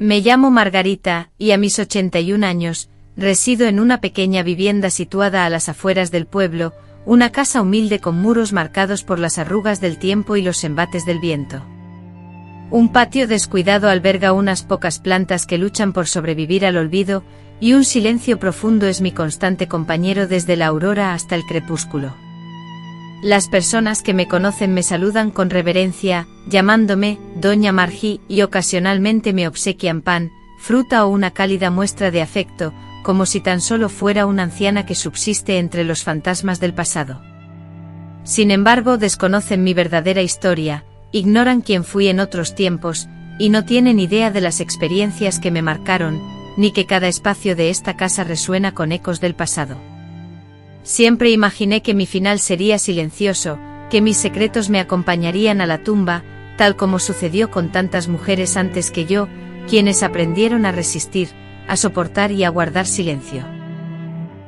Me llamo Margarita, y a mis 81 años, resido en una pequeña vivienda situada a las afueras del pueblo, una casa humilde con muros marcados por las arrugas del tiempo y los embates del viento. Un patio descuidado alberga unas pocas plantas que luchan por sobrevivir al olvido, y un silencio profundo es mi constante compañero desde la aurora hasta el crepúsculo. Las personas que me conocen me saludan con reverencia, llamándome Doña Margí, y ocasionalmente me obsequian pan, fruta o una cálida muestra de afecto, como si tan solo fuera una anciana que subsiste entre los fantasmas del pasado. Sin embargo, desconocen mi verdadera historia, ignoran quién fui en otros tiempos, y no tienen idea de las experiencias que me marcaron, ni que cada espacio de esta casa resuena con ecos del pasado. Siempre imaginé que mi final sería silencioso, que mis secretos me acompañarían a la tumba, tal como sucedió con tantas mujeres antes que yo, quienes aprendieron a resistir, a soportar y a guardar silencio.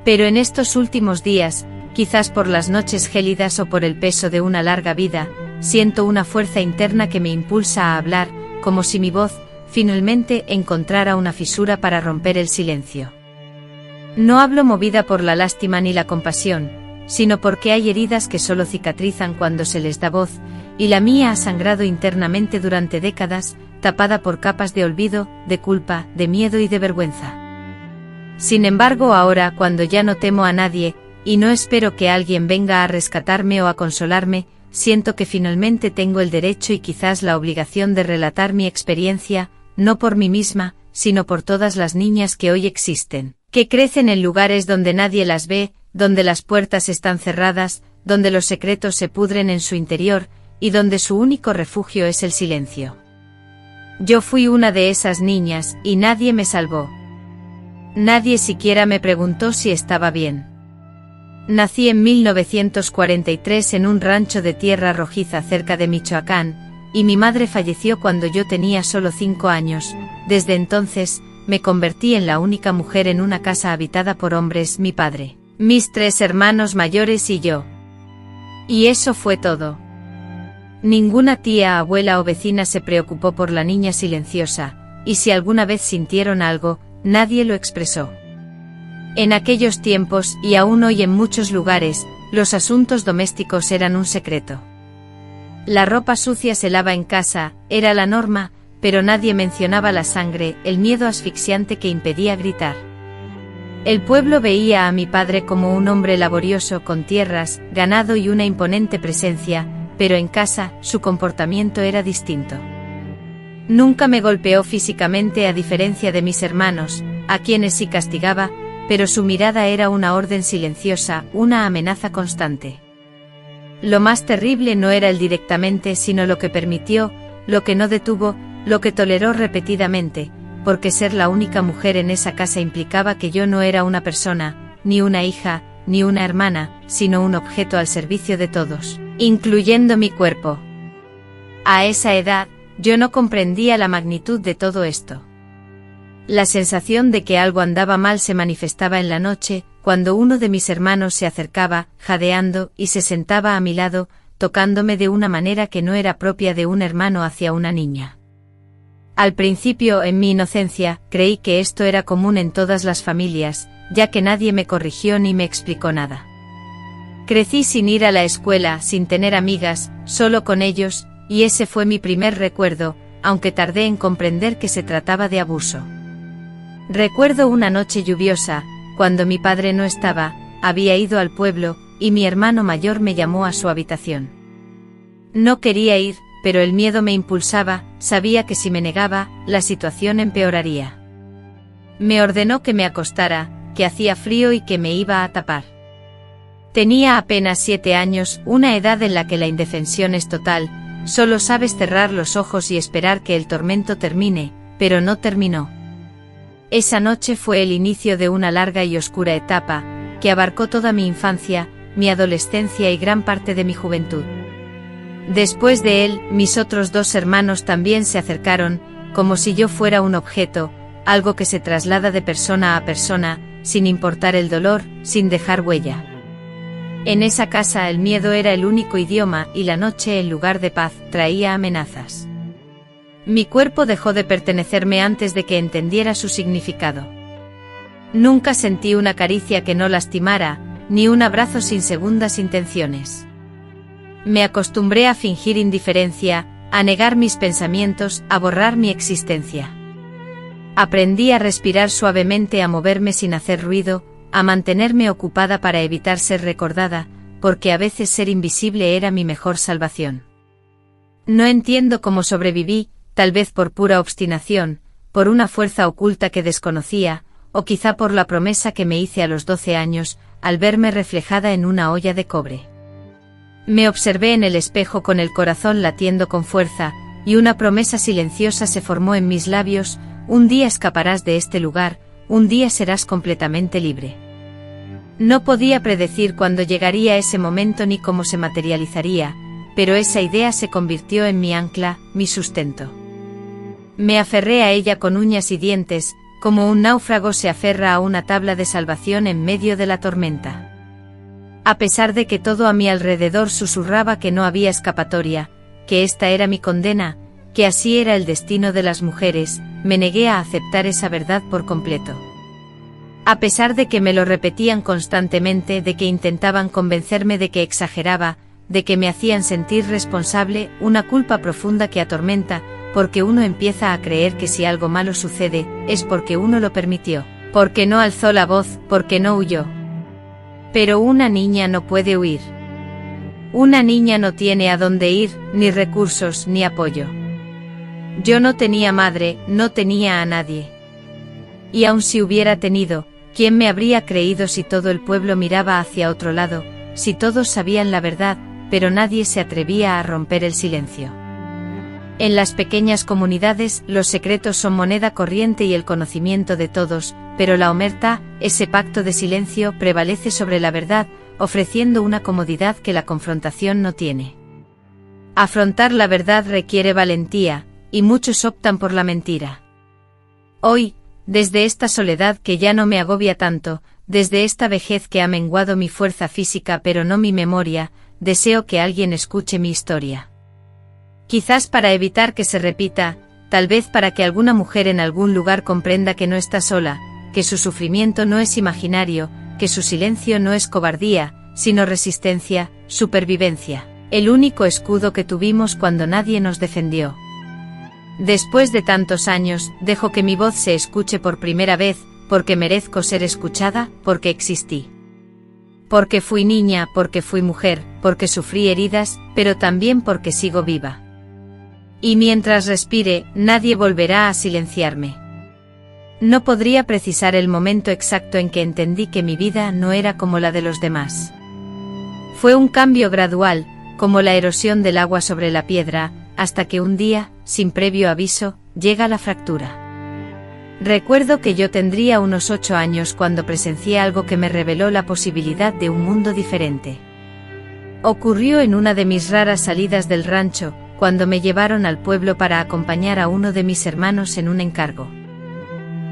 Pero en estos últimos días, quizás por las noches gélidas o por el peso de una larga vida, siento una fuerza interna que me impulsa a hablar, como si mi voz, finalmente, encontrara una fisura para romper el silencio. No hablo movida por la lástima ni la compasión, sino porque hay heridas que solo cicatrizan cuando se les da voz, y la mía ha sangrado internamente durante décadas, tapada por capas de olvido, de culpa, de miedo y de vergüenza. Sin embargo, ahora, cuando ya no temo a nadie, y no espero que alguien venga a rescatarme o a consolarme, siento que finalmente tengo el derecho y quizás la obligación de relatar mi experiencia, no por mí misma, sino por todas las niñas que hoy existen, que crecen en lugares donde nadie las ve, donde las puertas están cerradas, donde los secretos se pudren en su interior, y donde su único refugio es el silencio. Yo fui una de esas niñas, y nadie me salvó. Nadie siquiera me preguntó si estaba bien. Nací en 1943 en un rancho de tierra rojiza cerca de Michoacán, y mi madre falleció cuando yo tenía solo 5 años. Desde entonces, me convertí en la única mujer en una casa habitada por hombres, mi padre, mis 3 hermanos mayores y yo. Y eso fue todo. Ninguna tía, abuela o vecina se preocupó por la niña silenciosa, y si alguna vez sintieron algo, nadie lo expresó. En aquellos tiempos, y aún hoy en muchos lugares, los asuntos domésticos eran un secreto. La ropa sucia se lava en casa, era la norma, pero nadie mencionaba la sangre, el miedo asfixiante que impedía gritar. El pueblo veía a mi padre como un hombre laborioso con tierras, ganado y una imponente presencia, pero en casa, su comportamiento era distinto. Nunca me golpeó físicamente a diferencia de mis hermanos, a quienes sí castigaba, pero su mirada era una orden silenciosa, una amenaza constante. Lo más terrible no era el directamente, sino lo que permitió, lo que no detuvo, lo que toleró repetidamente, porque ser la única mujer en esa casa implicaba que yo no era una persona, ni una hija, ni una hermana, sino un objeto al servicio de todos, incluyendo mi cuerpo. A esa edad, yo no comprendía la magnitud de todo esto. La sensación de que algo andaba mal se manifestaba en la noche, cuando uno de mis hermanos se acercaba, jadeando, y se sentaba a mi lado, tocándome de una manera que no era propia de un hermano hacia una niña. Al principio, en mi inocencia, creí que esto era común en todas las familias, ya que nadie me corrigió ni me explicó nada. Crecí sin ir a la escuela, sin tener amigas, solo con ellos, y ese fue mi primer recuerdo, aunque tardé en comprender que se trataba de abuso. Recuerdo una noche lluviosa, cuando mi padre no estaba, había ido al pueblo, y mi hermano mayor me llamó a su habitación. No quería ir, pero el miedo me impulsaba, sabía que si me negaba, la situación empeoraría. Me ordenó que me acostara, que hacía frío y que me iba a tapar. Tenía apenas 7 años, una edad en la que la indefensión es total, solo sabes cerrar los ojos y esperar que el tormento termine, pero no terminó. Esa noche fue el inicio de una larga y oscura etapa, que abarcó toda mi infancia, mi adolescencia y gran parte de mi juventud. Después de él, mis otros 2 hermanos también se acercaron, como si yo fuera un objeto, algo que se traslada de persona a persona, sin importar el dolor, sin dejar huella. En esa casa el miedo era el único idioma y la noche en lugar de paz traía amenazas. Mi cuerpo dejó de pertenecerme antes de que entendiera su significado. Nunca sentí una caricia que no lastimara, ni un abrazo sin segundas intenciones. Me acostumbré a fingir indiferencia, a negar mis pensamientos, a borrar mi existencia. Aprendí a respirar suavemente, a moverme sin hacer ruido, a mantenerme ocupada para evitar ser recordada, porque a veces ser invisible era mi mejor salvación. No entiendo cómo sobreviví, tal vez por pura obstinación, por una fuerza oculta que desconocía, o quizá por la promesa que me hice a los 12 años, al verme reflejada en una olla de cobre. Me observé en el espejo con el corazón latiendo con fuerza, y una promesa silenciosa se formó en mis labios: un día escaparás de este lugar, un día serás completamente libre. No podía predecir cuándo llegaría ese momento ni cómo se materializaría, pero esa idea se convirtió en mi ancla, mi sustento. Me aferré a ella con uñas y dientes, como un náufrago se aferra a una tabla de salvación en medio de la tormenta. A pesar de que todo a mi alrededor susurraba que no había escapatoria, que esta era mi condena, que así era el destino de las mujeres, me negué a aceptar esa verdad por completo. A pesar de que me lo repetían constantemente, de que intentaban convencerme de que exageraba, de que me hacían sentir responsable, una culpa profunda que atormenta, porque uno empieza a creer que si algo malo sucede, es porque uno lo permitió, porque no alzó la voz, porque no huyó. Pero una niña no puede huir. Una niña no tiene a dónde ir, ni recursos, ni apoyo. Yo no tenía madre, no tenía a nadie. Y aun si hubiera tenido, ¿quién me habría creído si todo el pueblo miraba hacia otro lado, si todos sabían la verdad, pero nadie se atrevía a romper el silencio? En las pequeñas comunidades, los secretos son moneda corriente y el conocimiento de todos, pero la omerta, ese pacto de silencio, prevalece sobre la verdad, ofreciendo una comodidad que la confrontación no tiene. Afrontar la verdad requiere valentía, y muchos optan por la mentira. Hoy, desde esta soledad que ya no me agobia tanto, desde esta vejez que ha menguado mi fuerza física pero no mi memoria, deseo que alguien escuche mi historia. Quizás para evitar que se repita, tal vez para que alguna mujer en algún lugar comprenda que no está sola, que su sufrimiento no es imaginario, que su silencio no es cobardía, sino resistencia, supervivencia, el único escudo que tuvimos cuando nadie nos defendió. Después de tantos años, dejo que mi voz se escuche por primera vez, porque merezco ser escuchada, porque existí. Porque fui niña, porque fui mujer, porque sufrí heridas, pero también porque sigo viva. Y mientras respire, nadie volverá a silenciarme. No podría precisar el momento exacto en que entendí que mi vida no era como la de los demás. Fue un cambio gradual, como la erosión del agua sobre la piedra, hasta que un día, sin previo aviso, llega la fractura. Recuerdo que yo tendría unos 8 años cuando presencié algo que me reveló la posibilidad de un mundo diferente. Ocurrió en una de mis raras salidas del rancho, cuando me llevaron al pueblo para acompañar a uno de mis hermanos en un encargo.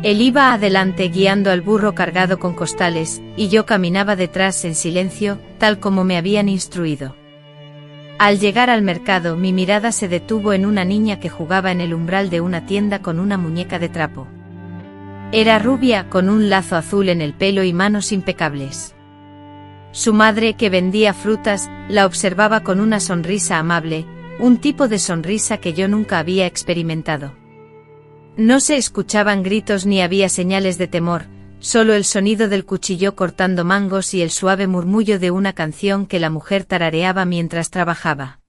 Él iba adelante guiando al burro cargado con costales, y yo caminaba detrás en silencio, tal como me habían instruido. Al llegar al mercado, mi mirada se detuvo en una niña que jugaba en el umbral de una tienda con una muñeca de trapo. Era rubia, con un lazo azul en el pelo y manos impecables. Su madre, que vendía frutas, la observaba con una sonrisa amable, un tipo de sonrisa que yo nunca había experimentado. No se escuchaban gritos ni había señales de temor, solo el sonido del cuchillo cortando mangos y el suave murmullo de una canción que la mujer tarareaba mientras trabajaba.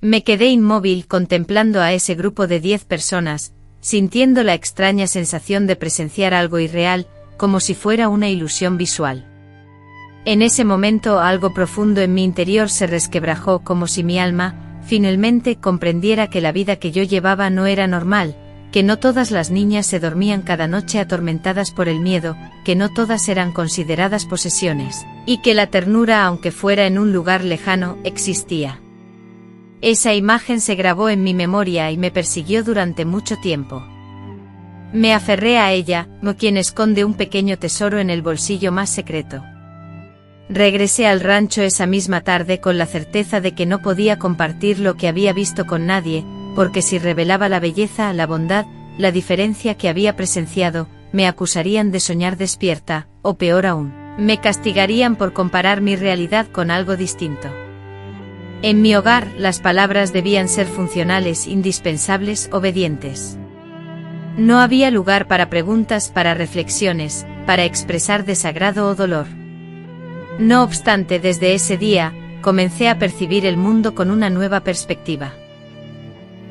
Me quedé inmóvil contemplando a ese grupo de 10 personas, sintiendo la extraña sensación de presenciar algo irreal, como si fuera una ilusión visual. En ese momento algo profundo en mi interior se resquebrajó, como si mi alma, finalmente, comprendiera que la vida que yo llevaba no era normal, que no todas las niñas se dormían cada noche atormentadas por el miedo, que no todas eran consideradas posesiones, y que la ternura, aunque fuera en un lugar lejano, existía. Esa imagen se grabó en mi memoria y me persiguió durante mucho tiempo. Me aferré a ella, como quien esconde un pequeño tesoro en el bolsillo más secreto. Regresé al rancho esa misma tarde con la certeza de que no podía compartir lo que había visto con nadie, porque si revelaba la belleza, la bondad, la diferencia que había presenciado, me acusarían de soñar despierta, o peor aún, me castigarían por comparar mi realidad con algo distinto. En mi hogar, las palabras debían ser funcionales, indispensables, obedientes. No había lugar para preguntas, para reflexiones, para expresar desagrado o dolor. No obstante, desde ese día, comencé a percibir el mundo con una nueva perspectiva.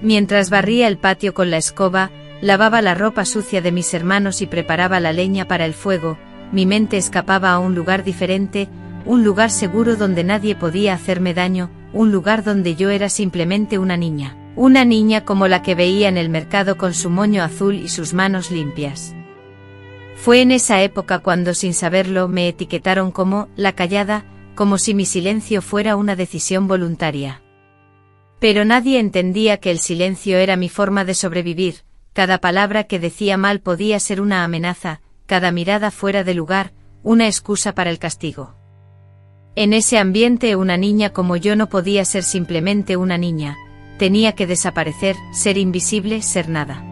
Mientras barría el patio con la escoba, lavaba la ropa sucia de mis hermanos y preparaba la leña para el fuego, mi mente escapaba a un lugar diferente, un lugar seguro donde nadie podía hacerme daño, un lugar donde yo era simplemente una niña como la que veía en el mercado con su moño azul y sus manos limpias. Fue en esa época cuando, sin saberlo, me etiquetaron como la callada, como si mi silencio fuera una decisión voluntaria. Pero nadie entendía que el silencio era mi forma de sobrevivir, cada palabra que decía mal podía ser una amenaza, cada mirada fuera de lugar, una excusa para el castigo. En ese ambiente una niña como yo no podía ser simplemente una niña, tenía que desaparecer, ser invisible, ser nada.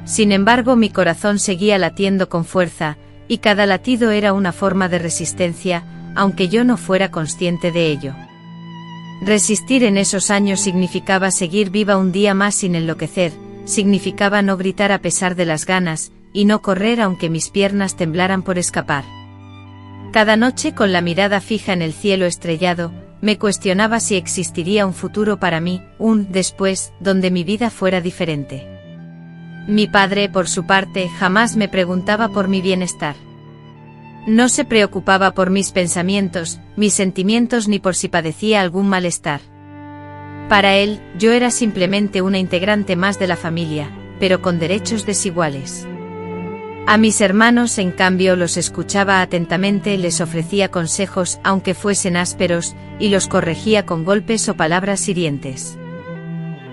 Sin embargo, mi corazón seguía latiendo con fuerza, y cada latido era una forma de resistencia, aunque yo no fuera consciente de ello. Resistir en esos años significaba seguir viva un día más sin enloquecer, significaba no gritar a pesar de las ganas, y no correr aunque mis piernas temblaran por escapar. Cada noche, con la mirada fija en el cielo estrellado, me cuestionaba si existiría un futuro para mí, un después, donde mi vida fuera diferente. Mi padre, por su parte, jamás me preguntaba por mi bienestar. No se preocupaba por mis pensamientos, mis sentimientos ni por si padecía algún malestar. Para él, yo era simplemente una integrante más de la familia, pero con derechos desiguales. A mis hermanos, en cambio, los escuchaba atentamente, les ofrecía consejos, aunque fuesen ásperos, y los corregía con golpes o palabras hirientes.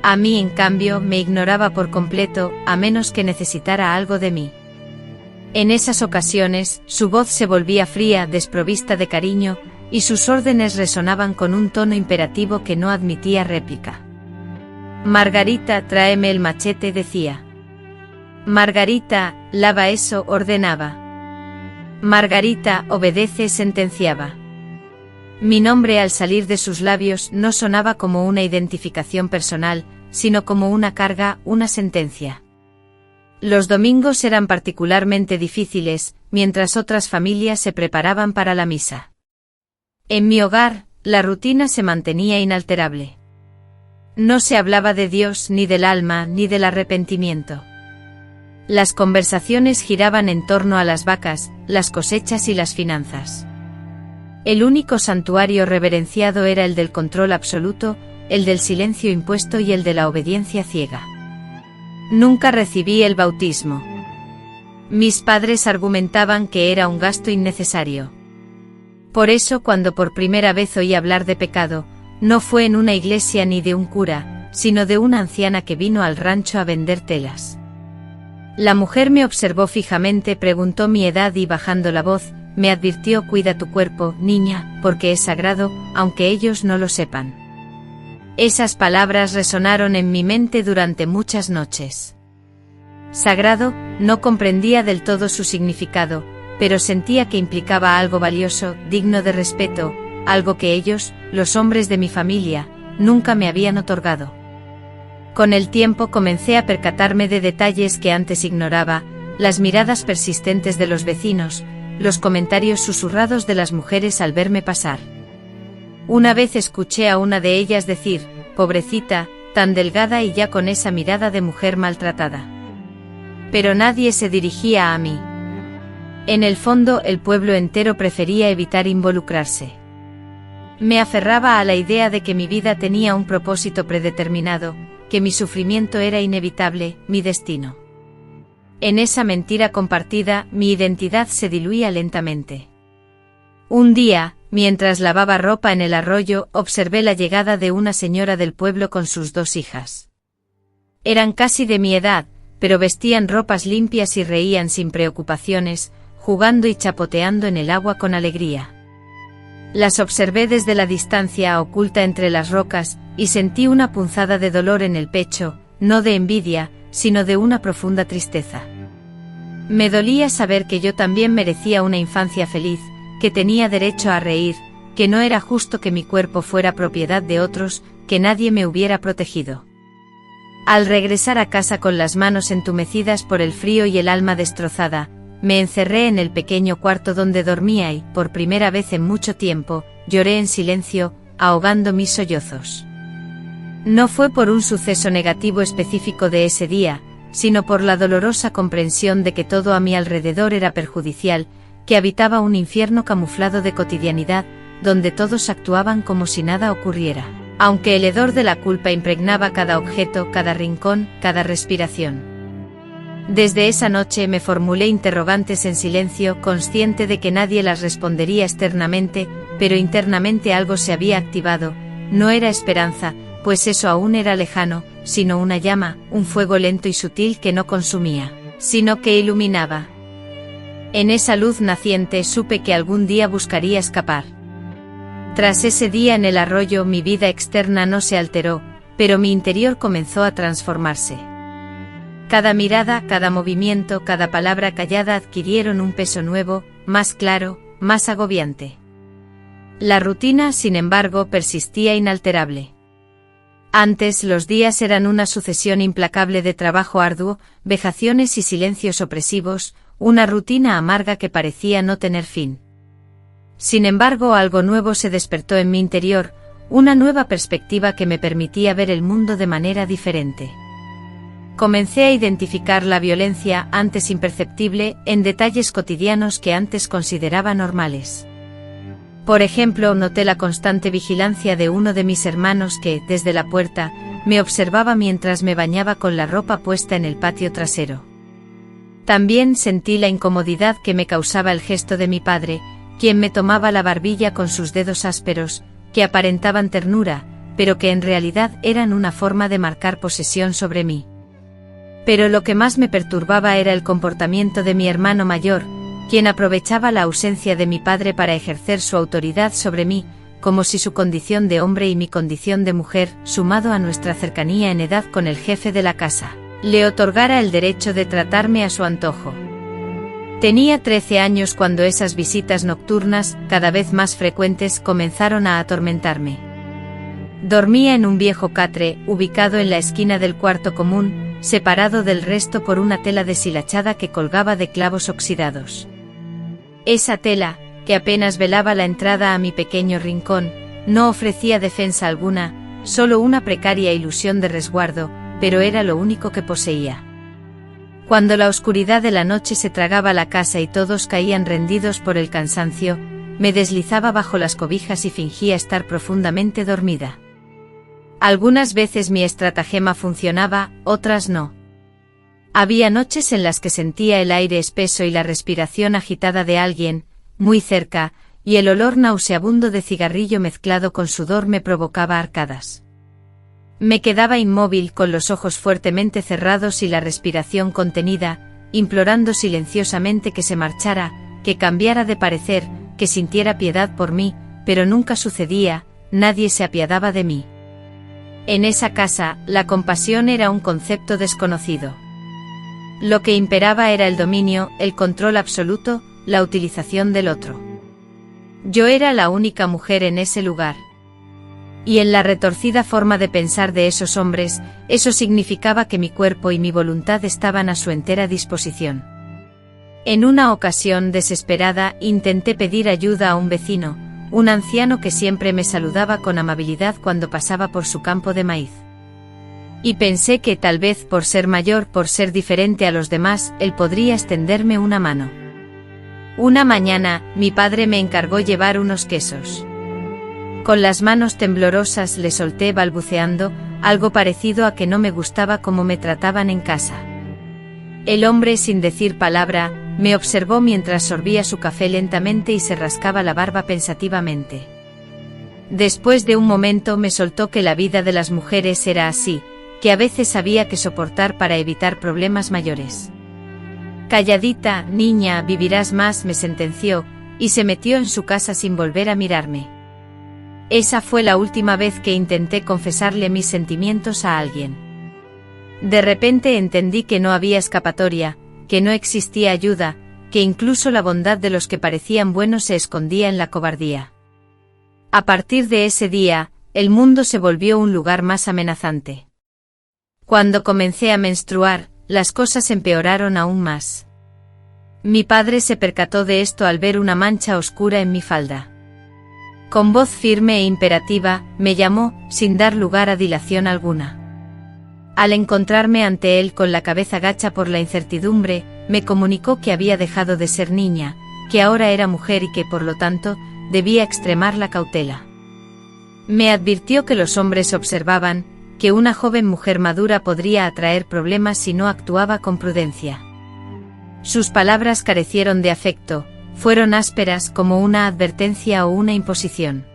A mí, en cambio, me ignoraba por completo, a menos que necesitara algo de mí. En esas ocasiones, su voz se volvía fría, desprovista de cariño, y sus órdenes resonaban con un tono imperativo que no admitía réplica. Margarita, tráeme el machete, decía. Margarita, lava eso, ordenaba. Margarita, obedece, sentenciaba. Mi nombre al salir de sus labios no sonaba como una identificación personal, sino como una carga, una sentencia. Los domingos eran particularmente difíciles, mientras otras familias se preparaban para la misa. En mi hogar, la rutina se mantenía inalterable. No se hablaba de Dios, ni del alma, ni del arrepentimiento. Las conversaciones giraban en torno a las vacas, las cosechas y las finanzas. El único santuario reverenciado era el del control absoluto, el del silencio impuesto y el de la obediencia ciega. Nunca recibí el bautismo. Mis padres argumentaban que era un gasto innecesario. Por eso, cuando por primera vez oí hablar de pecado, no fue en una iglesia ni de un cura, sino de una anciana que vino al rancho a vender telas. La mujer me observó fijamente, preguntó mi edad y, bajando la voz, me advirtió: cuida tu cuerpo, niña, porque es sagrado, aunque ellos no lo sepan. Esas palabras resonaron en mi mente durante muchas noches. Sagrado, no comprendía del todo su significado, pero sentía que implicaba algo valioso, digno de respeto, algo que ellos, los hombres de mi familia, nunca me habían otorgado. Con el tiempo comencé a percatarme de detalles que antes ignoraba, las miradas persistentes de los vecinos, los comentarios susurrados de las mujeres al verme pasar. Una vez escuché a una de ellas decir: pobrecita, tan delgada y ya con esa mirada de mujer maltratada. Pero nadie se dirigía a mí. En el fondo, el pueblo entero prefería evitar involucrarse. Me aferraba a la idea de que mi vida tenía un propósito predeterminado, que mi sufrimiento era inevitable, mi destino. En esa mentira compartida, mi identidad se diluía lentamente. Un día, mientras lavaba ropa en el arroyo, observé la llegada de una señora del pueblo con sus 2 hijas. Eran casi de mi edad, pero vestían ropas limpias y reían sin preocupaciones, jugando y chapoteando en el agua con alegría. Las observé desde la distancia oculta entre las rocas, y sentí una punzada de dolor en el pecho, no de envidia, sino de una profunda tristeza. Me dolía saber que yo también merecía una infancia feliz, que tenía derecho a reír, que no era justo que mi cuerpo fuera propiedad de otros, que nadie me hubiera protegido. Al regresar a casa con las manos entumecidas por el frío y el alma destrozada, me encerré en el pequeño cuarto donde dormía y, por primera vez en mucho tiempo, lloré en silencio, ahogando mis sollozos. No fue por un suceso negativo específico de ese día, sino por la dolorosa comprensión de que todo a mi alrededor era perjudicial, que habitaba un infierno camuflado de cotidianidad, donde todos actuaban como si nada ocurriera, aunque el hedor de la culpa impregnaba cada objeto, cada rincón, cada respiración. Desde esa noche me formulé interrogantes en silencio, consciente de que nadie las respondería externamente, pero internamente algo se había activado. No era esperanza, pues eso aún era lejano, sino una llama, un fuego lento y sutil que no consumía, sino que iluminaba. En esa luz naciente supe que algún día buscaría escapar. Tras ese día en el arroyo mi vida externa no se alteró, pero mi interior comenzó a transformarse. Cada mirada, cada movimiento, cada palabra callada adquirieron un peso nuevo, más claro, más agobiante. La rutina, sin embargo, persistía inalterable. Antes los días eran una sucesión implacable de trabajo arduo, vejaciones y silencios opresivos, una rutina amarga que parecía no tener fin. Sin embargo, algo nuevo se despertó en mi interior, una nueva perspectiva que me permitía ver el mundo de manera diferente. Comencé a identificar la violencia, antes imperceptible, en detalles cotidianos que antes consideraba normales. Por ejemplo, noté la constante vigilancia de uno de mis hermanos que, desde la puerta, me observaba mientras me bañaba con la ropa puesta en el patio trasero. También sentí la incomodidad que me causaba el gesto de mi padre, quien me tomaba la barbilla con sus dedos ásperos, que aparentaban ternura, pero que en realidad eran una forma de marcar posesión sobre mí. Pero lo que más me perturbaba era el comportamiento de mi hermano mayor, quien aprovechaba la ausencia de mi padre para ejercer su autoridad sobre mí, como si su condición de hombre y mi condición de mujer, sumado a nuestra cercanía en edad con el jefe de la casa, le otorgara el derecho de tratarme a su antojo. Tenía 13 años cuando esas visitas nocturnas, cada vez más frecuentes, comenzaron a atormentarme. Dormía en un viejo catre, ubicado en la esquina del cuarto común, separado del resto por una tela deshilachada que colgaba de clavos oxidados. Esa tela, que apenas velaba la entrada a mi pequeño rincón, no ofrecía defensa alguna, solo una precaria ilusión de resguardo, pero era lo único que poseía. Cuando la oscuridad de la noche se tragaba la casa y todos caían rendidos por el cansancio, me deslizaba bajo las cobijas y fingía estar profundamente dormida. Algunas veces mi estratagema funcionaba, otras no. Había noches en las que sentía el aire espeso y la respiración agitada de alguien, muy cerca, y el olor nauseabundo de cigarrillo mezclado con sudor me provocaba arcadas. Me quedaba inmóvil con los ojos fuertemente cerrados y la respiración contenida, implorando silenciosamente que se marchara, que cambiara de parecer, que sintiera piedad por mí, pero nunca sucedía, nadie se apiadaba de mí. En esa casa, la compasión era un concepto desconocido. Lo que imperaba era el dominio, el control absoluto, la utilización del otro. Yo era la única mujer en ese lugar. Y en la retorcida forma de pensar de esos hombres, eso significaba que mi cuerpo y mi voluntad estaban a su entera disposición. En una ocasión desesperada, intenté pedir ayuda a un vecino, un anciano que siempre me saludaba con amabilidad cuando pasaba por su campo de maíz. Y pensé que tal vez por ser mayor, por ser diferente a los demás, él podría extenderme una mano. Una mañana, mi padre me encargó llevar unos quesos. Con las manos temblorosas le solté balbuceando, algo parecido a que no me gustaba cómo me trataban en casa. El hombre, sin decir palabra, me observó mientras sorbía su café lentamente y se rascaba la barba pensativamente. Después de un momento me soltó que la vida de las mujeres era así, que a veces había que soportar para evitar problemas mayores. Calladita, niña, vivirás más, me sentenció, y se metió en su casa sin volver a mirarme. Esa fue la última vez que intenté confesarle mis sentimientos a alguien. De repente entendí que no había escapatoria, que no existía ayuda, que incluso la bondad de los que parecían buenos se escondía en la cobardía. A partir de ese día, el mundo se volvió un lugar más amenazante. Cuando comencé a menstruar, las cosas empeoraron aún más. Mi padre se percató de esto al ver una mancha oscura en mi falda. Con voz firme e imperativa, me llamó, sin dar lugar a dilación alguna. Al encontrarme ante él con la cabeza gacha por la incertidumbre, me comunicó que había dejado de ser niña, que ahora era mujer y que, por lo tanto, debía extremar la cautela. Me advirtió que los hombres observaban, que una joven mujer madura podría atraer problemas si no actuaba con prudencia. Sus palabras carecieron de afecto, fueron ásperas como una advertencia o una imposición.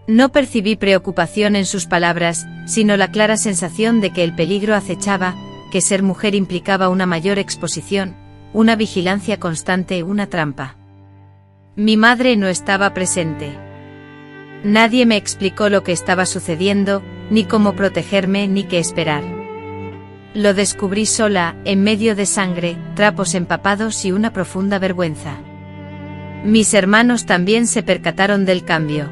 No percibí preocupación en sus palabras, sino la clara sensación de que el peligro acechaba, que ser mujer implicaba una mayor exposición, una vigilancia constante, una trampa. Mi madre no estaba presente. Nadie me explicó lo que estaba sucediendo, ni cómo protegerme ni qué esperar. Lo descubrí sola, en medio de sangre, trapos empapados y una profunda vergüenza. Mis hermanos también se percataron del cambio.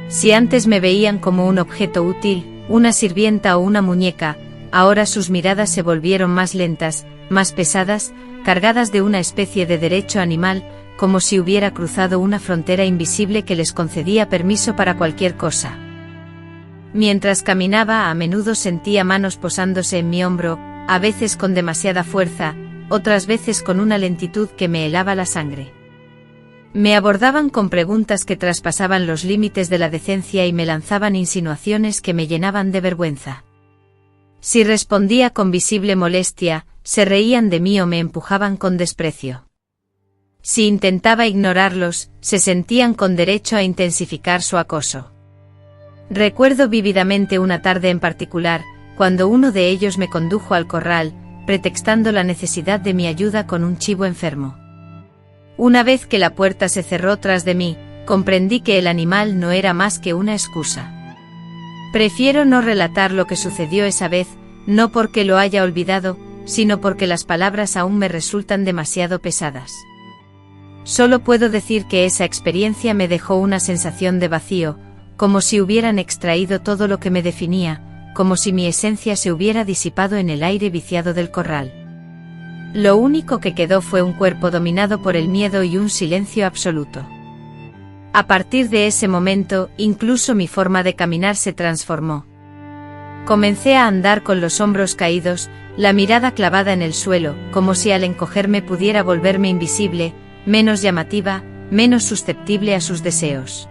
Si antes me veían como un objeto útil, una sirvienta o una muñeca, ahora sus miradas se volvieron más lentas, más pesadas, cargadas de una especie de derecho animal, como si hubiera cruzado una frontera invisible que les concedía permiso para cualquier cosa. Mientras caminaba, a menudo sentía manos posándose en mi hombro, a veces con demasiada fuerza, otras veces con una lentitud que me helaba la sangre. Me abordaban con preguntas que traspasaban los límites de la decencia y me lanzaban insinuaciones que me llenaban de vergüenza. Si respondía con visible molestia, se reían de mí o me empujaban con desprecio. Si intentaba ignorarlos, se sentían con derecho a intensificar su acoso. Recuerdo vívidamente una tarde en particular, cuando uno de ellos me condujo al corral, pretextando la necesidad de mi ayuda con un chivo enfermo. Una vez que la puerta se cerró tras de mí, comprendí que el animal no era más que una excusa. Prefiero no relatar lo que sucedió esa vez, no porque lo haya olvidado, sino porque las palabras aún me resultan demasiado pesadas. Solo puedo decir que esa experiencia me dejó una sensación de vacío, como si hubieran extraído todo lo que me definía, como si mi esencia se hubiera disipado en el aire viciado del corral. Lo único que quedó fue un cuerpo dominado por el miedo y un silencio absoluto. A partir de ese momento, incluso mi forma de caminar se transformó. Comencé a andar con los hombros caídos, la mirada clavada en el suelo, como si al encogerme pudiera volverme invisible, menos llamativa, menos susceptible a sus deseos.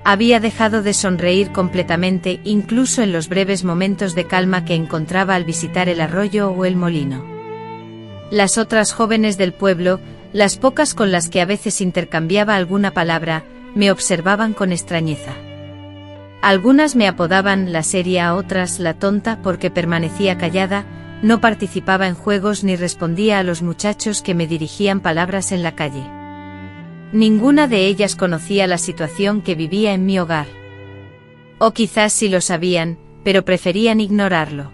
Había dejado de sonreír completamente, incluso en los breves momentos de calma que encontraba al visitar el arroyo o el molino. Las otras jóvenes del pueblo, las pocas con las que a veces intercambiaba alguna palabra, me observaban con extrañeza. Algunas me apodaban la seria, otras la tonta porque permanecía callada, no participaba en juegos ni respondía a los muchachos que me dirigían palabras en la calle. Ninguna de ellas conocía la situación que vivía en mi hogar. O quizás sí lo sabían, pero preferían ignorarlo.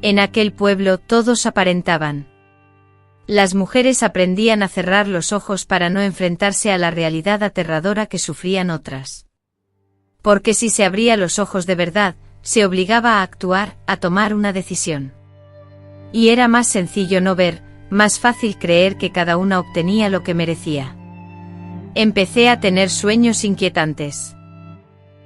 En aquel pueblo todos aparentaban. Las mujeres aprendían a cerrar los ojos para no enfrentarse a la realidad aterradora que sufrían otras. Porque si se abría los ojos de verdad, se obligaba a actuar, a tomar una decisión. Y era más sencillo no ver, más fácil creer que cada una obtenía lo que merecía. Empecé a tener sueños inquietantes.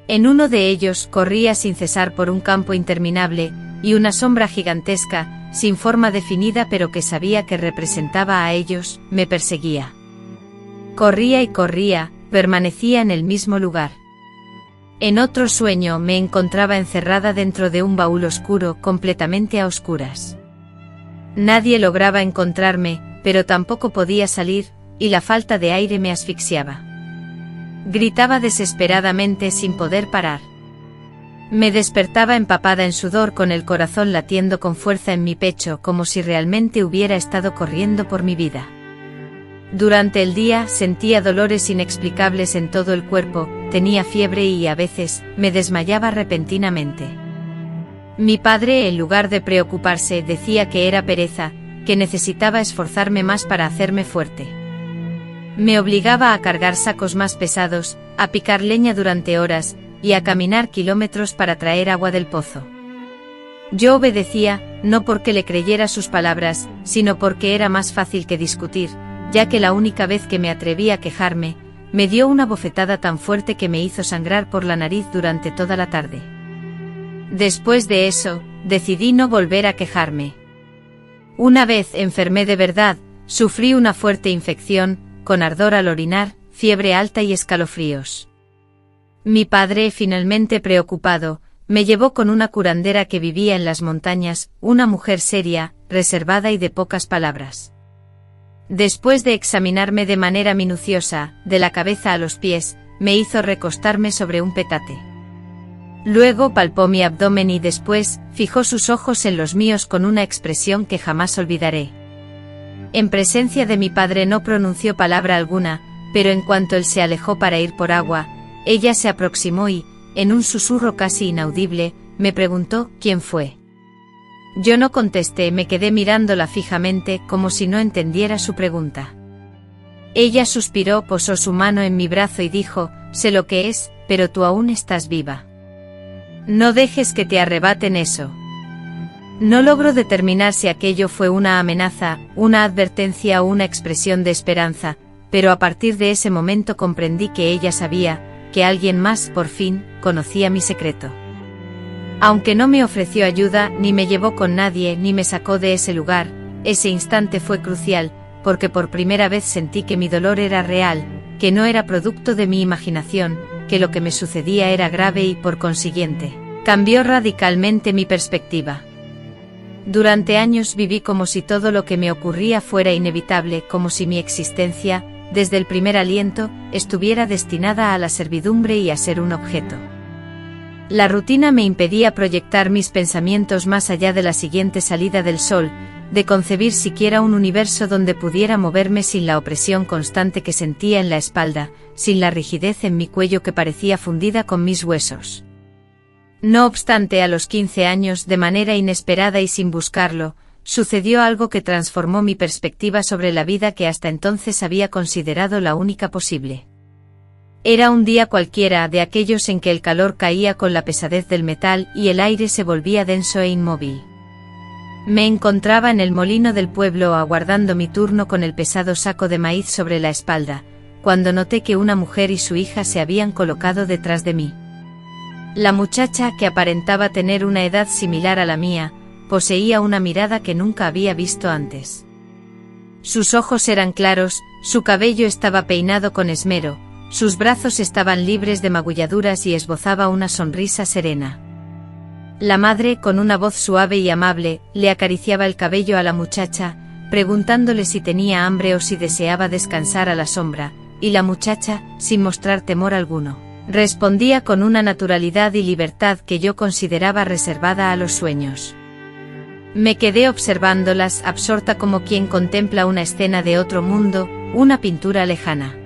En uno de ellos corría sin cesar por un campo interminable, y una sombra gigantesca, sin forma definida pero que sabía que representaba a ellos, me perseguía. Corría y corría, permanecía en el mismo lugar. En otro sueño me encontraba encerrada dentro de un baúl oscuro, completamente a oscuras. Nadie lograba encontrarme, pero tampoco podía salir, y la falta de aire me asfixiaba. Gritaba desesperadamente sin poder parar. Me despertaba empapada en sudor con el corazón latiendo con fuerza en mi pecho como si realmente hubiera estado corriendo por mi vida. Durante el día sentía dolores inexplicables en todo el cuerpo, tenía fiebre y a veces me desmayaba repentinamente. Mi padre, en lugar de preocuparse, decía que era pereza, que necesitaba esforzarme más para hacerme fuerte. Me obligaba a cargar sacos más pesados, a picar leña durante horas, y a caminar kilómetros para traer agua del pozo. Yo obedecía, no porque le creyera sus palabras, sino porque era más fácil que discutir, ya que la única vez que me atreví a quejarme, me dio una bofetada tan fuerte que me hizo sangrar por la nariz durante toda la tarde. Después de eso, decidí no volver a quejarme. Una vez enfermé de verdad, sufrí una fuerte infección, con ardor al orinar, fiebre alta y escalofríos. Mi padre, finalmente preocupado, me llevó con una curandera que vivía en las montañas, una mujer seria, reservada y de pocas palabras. Después de examinarme de manera minuciosa, de la cabeza a los pies, me hizo recostarme sobre un petate. Luego palpó mi abdomen y después, fijó sus ojos en los míos con una expresión que jamás olvidaré. En presencia de mi padre no pronunció palabra alguna, pero en cuanto él se alejó para ir por agua, ella se aproximó y, en un susurro casi inaudible, me preguntó quién fue. Yo no contesté, me quedé mirándola fijamente como si no entendiera su pregunta. Ella suspiró, posó su mano en mi brazo y dijo, sé lo que es, pero tú aún estás viva. No dejes que te arrebaten eso. No logro determinar si aquello fue una amenaza, una advertencia o una expresión de esperanza, pero a partir de ese momento comprendí que ella sabía, que alguien más, por fin, conocía mi secreto. Aunque no me ofreció ayuda, ni me llevó con nadie, ni me sacó de ese lugar, ese instante fue crucial, porque por primera vez sentí que mi dolor era real, que no era producto de mi imaginación, que lo que me sucedía era grave y, por consiguiente, cambió radicalmente mi perspectiva. Durante años viví como si todo lo que me ocurría fuera inevitable, como si mi existencia, desde el primer aliento, estuviera destinada a la servidumbre y a ser un objeto. La rutina me impedía proyectar mis pensamientos más allá de la siguiente salida del sol, de concebir siquiera un universo donde pudiera moverme sin la opresión constante que sentía en la espalda, sin la rigidez en mi cuello que parecía fundida con mis huesos. No obstante, a los 15 años, de manera inesperada y sin buscarlo, sucedió algo que transformó mi perspectiva sobre la vida que hasta entonces había considerado la única posible. Era un día cualquiera, de aquellos en que el calor caía con la pesadez del metal y el aire se volvía denso e inmóvil. Me encontraba en el molino del pueblo aguardando mi turno con el pesado saco de maíz sobre la espalda, cuando noté que una mujer y su hija se habían colocado detrás de mí. La muchacha, que aparentaba tener una edad similar a la mía, poseía una mirada que nunca había visto antes. Sus ojos eran claros, su cabello estaba peinado con esmero, sus brazos estaban libres de magulladuras y esbozaba una sonrisa serena. La madre, con una voz suave y amable, le acariciaba el cabello a la muchacha, preguntándole si tenía hambre o si deseaba descansar a la sombra, y la muchacha, sin mostrar temor alguno, respondía con una naturalidad y libertad que yo consideraba reservada a los sueños. Me quedé observándolas, absorta como quien contempla una escena de otro mundo, una pintura lejana.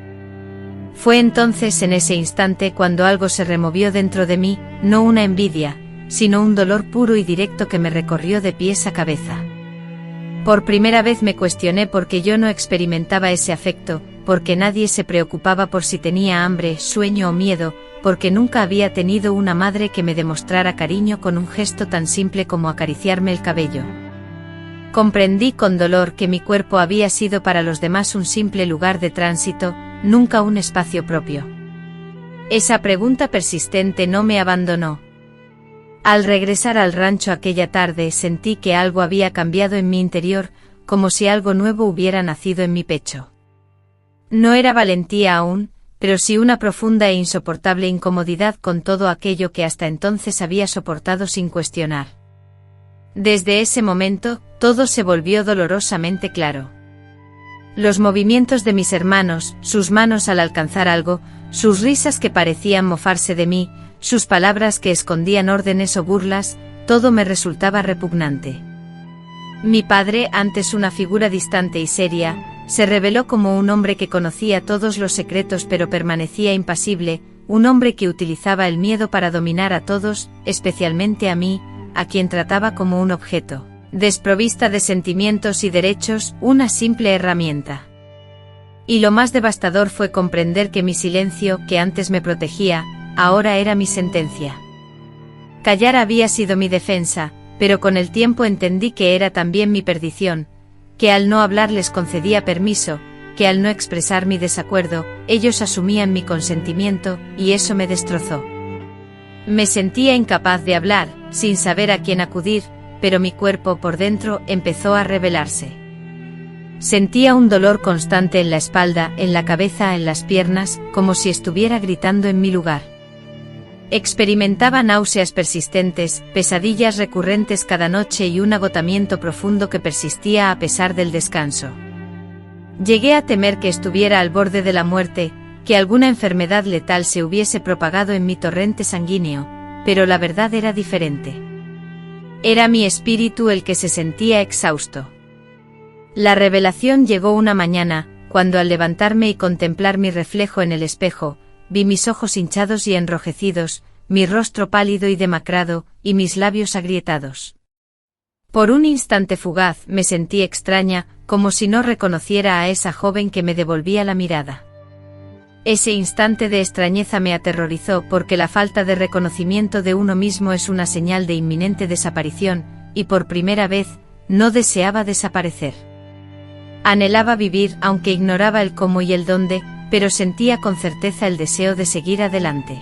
Fue entonces, en ese instante, cuando algo se removió dentro de mí, no una envidia, sino un dolor puro y directo que me recorrió de pies a cabeza. Por primera vez me cuestioné por qué yo no experimentaba ese afecto, porque nadie se preocupaba por si tenía hambre, sueño o miedo, porque nunca había tenido una madre que me demostrara cariño con un gesto tan simple como acariciarme el cabello. Comprendí con dolor que mi cuerpo había sido para los demás un simple lugar de tránsito, nunca un espacio propio. Esa pregunta persistente no me abandonó. Al regresar al rancho aquella tarde sentí que algo había cambiado en mi interior, como si algo nuevo hubiera nacido en mi pecho. No era valentía aún, pero sí una profunda e insoportable incomodidad con todo aquello que hasta entonces había soportado sin cuestionar. Desde ese momento, todo se volvió dolorosamente claro. Los movimientos de mis hermanos, sus manos al alcanzar algo, sus risas que parecían mofarse de mí, sus palabras que escondían órdenes o burlas, todo me resultaba repugnante. Mi padre, antes una figura distante y seria, Se reveló como un hombre que conocía todos los secretos pero permanecía impasible, un hombre que utilizaba el miedo para dominar a todos, especialmente a mí, a quien trataba como un objeto, desprovista de sentimientos y derechos, una simple herramienta. Y lo más devastador fue comprender que mi silencio, que antes me protegía, ahora era mi sentencia. Callar había sido mi defensa, pero con el tiempo entendí que era también mi perdición, que al no hablar les concedía permiso, que al no expresar mi desacuerdo, ellos asumían mi consentimiento, y eso me destrozó. Me sentía incapaz de hablar, sin saber a quién acudir, pero mi cuerpo por dentro empezó a rebelarse. Sentía un dolor constante en la espalda, en la cabeza, en las piernas, como si estuviera gritando en mi lugar. Experimentaba náuseas persistentes, pesadillas recurrentes cada noche y un agotamiento profundo que persistía a pesar del descanso. Llegué a temer que estuviera al borde de la muerte, que alguna enfermedad letal se hubiese propagado en mi torrente sanguíneo, pero la verdad era diferente. Era mi espíritu el que se sentía exhausto. La revelación llegó una mañana, cuando al levantarme y contemplar mi reflejo en el espejo, vi mis ojos hinchados y enrojecidos, mi rostro pálido y demacrado, y mis labios agrietados. Por un instante fugaz me sentí extraña, como si no reconociera a esa joven que me devolvía la mirada. Ese instante de extrañeza me aterrorizó porque la falta de reconocimiento de uno mismo es una señal de inminente desaparición, y por primera vez, no deseaba desaparecer. Anhelaba vivir, aunque ignoraba el cómo y el dónde, pero sentía con certeza el deseo de seguir adelante.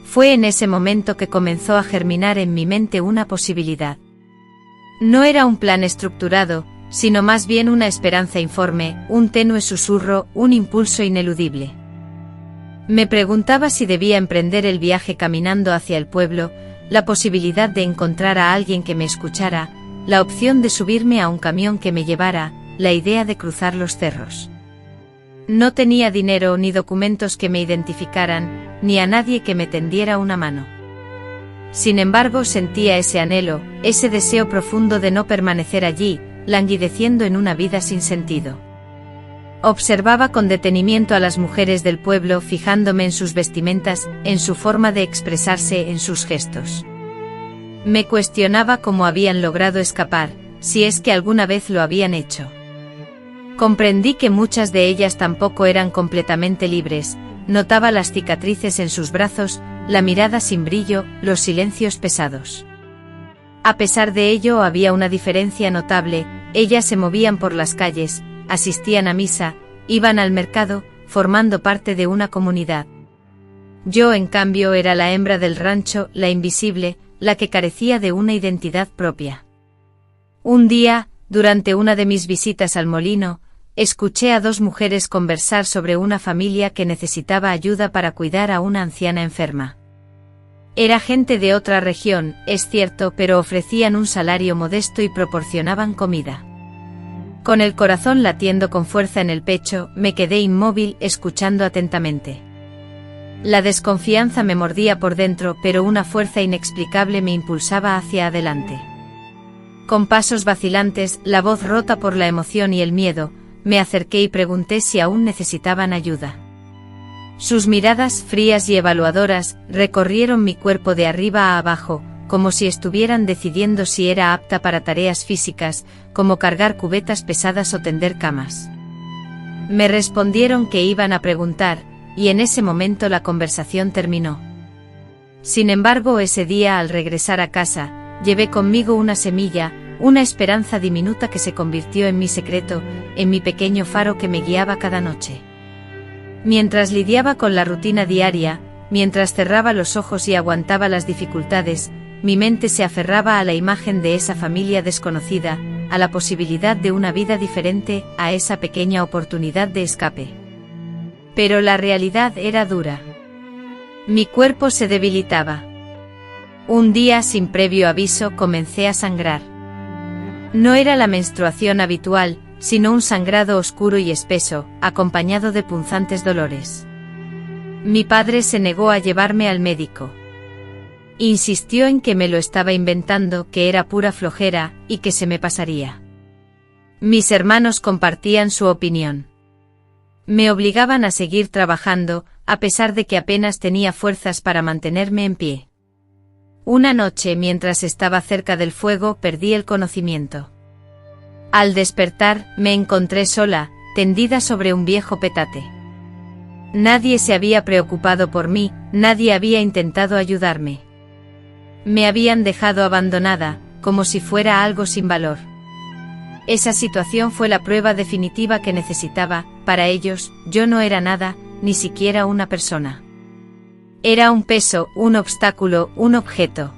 Fue en ese momento que comenzó a germinar en mi mente una posibilidad. No era un plan estructurado, sino más bien una esperanza informe, un tenue susurro, un impulso ineludible. Me preguntaba si debía emprender el viaje caminando hacia el pueblo, la posibilidad de encontrar a alguien que me escuchara, la opción de subirme a un camión que me llevara, la idea de cruzar los cerros. No tenía dinero ni documentos que me identificaran, ni a nadie que me tendiera una mano. Sin embargo, sentía ese anhelo, ese deseo profundo de no permanecer allí, languideciendo en una vida sin sentido. Observaba con detenimiento a las mujeres del pueblo, fijándome en sus vestimentas, en su forma de expresarse, en sus gestos. Me cuestionaba cómo habían logrado escapar, si es que alguna vez lo habían hecho. Comprendí que muchas de ellas tampoco eran completamente libres, notaba las cicatrices en sus brazos, la mirada sin brillo, los silencios pesados. A pesar de ello había una diferencia notable, ellas se movían por las calles, asistían a misa, iban al mercado, formando parte de una comunidad. Yo, en cambio, era la hembra del rancho, la invisible, la que carecía de una identidad propia. Un día, durante una de mis visitas al molino, escuché a dos mujeres conversar sobre una familia que necesitaba ayuda para cuidar a una anciana enferma. Era gente de otra región, es cierto, pero ofrecían un salario modesto y proporcionaban comida. Con el corazón latiendo con fuerza en el pecho, me quedé inmóvil, escuchando atentamente. La desconfianza me mordía por dentro, pero una fuerza inexplicable me impulsaba hacia adelante. Con pasos vacilantes, la voz rota por la emoción y el miedo, me acerqué y pregunté si aún necesitaban ayuda. Sus miradas frías y evaluadoras recorrieron mi cuerpo de arriba a abajo, como si estuvieran decidiendo si era apta para tareas físicas, como cargar cubetas pesadas o tender camas. Me respondieron que iban a preguntar, y en ese momento la conversación terminó. Sin embargo, ese día, al regresar a casa, llevé conmigo una semilla, una esperanza diminuta que se convirtió en mi secreto, en mi pequeño faro que me guiaba cada noche. Mientras lidiaba con la rutina diaria, mientras cerraba los ojos y aguantaba las dificultades, mi mente se aferraba a la imagen de esa familia desconocida, a la posibilidad de una vida diferente, a esa pequeña oportunidad de escape. Pero la realidad era dura. Mi cuerpo se debilitaba. Un día, sin previo aviso, comencé a sangrar. No era la menstruación habitual, sino un sangrado oscuro y espeso, acompañado de punzantes dolores. Mi padre se negó a llevarme al médico. Insistió en que me lo estaba inventando, que era pura flojera, y que se me pasaría. Mis hermanos compartían su opinión. Me obligaban a seguir trabajando, a pesar de que apenas tenía fuerzas para mantenerme en pie. Una noche, mientras estaba cerca del fuego, perdí el conocimiento. Al despertar, me encontré sola, tendida sobre un viejo petate. Nadie se había preocupado por mí, nadie había intentado ayudarme. Me habían dejado abandonada, como si fuera algo sin valor. Esa situación fue la prueba definitiva que necesitaba. Para ellos, yo no era nada, ni siquiera una persona. Era un peso, un obstáculo, un objeto.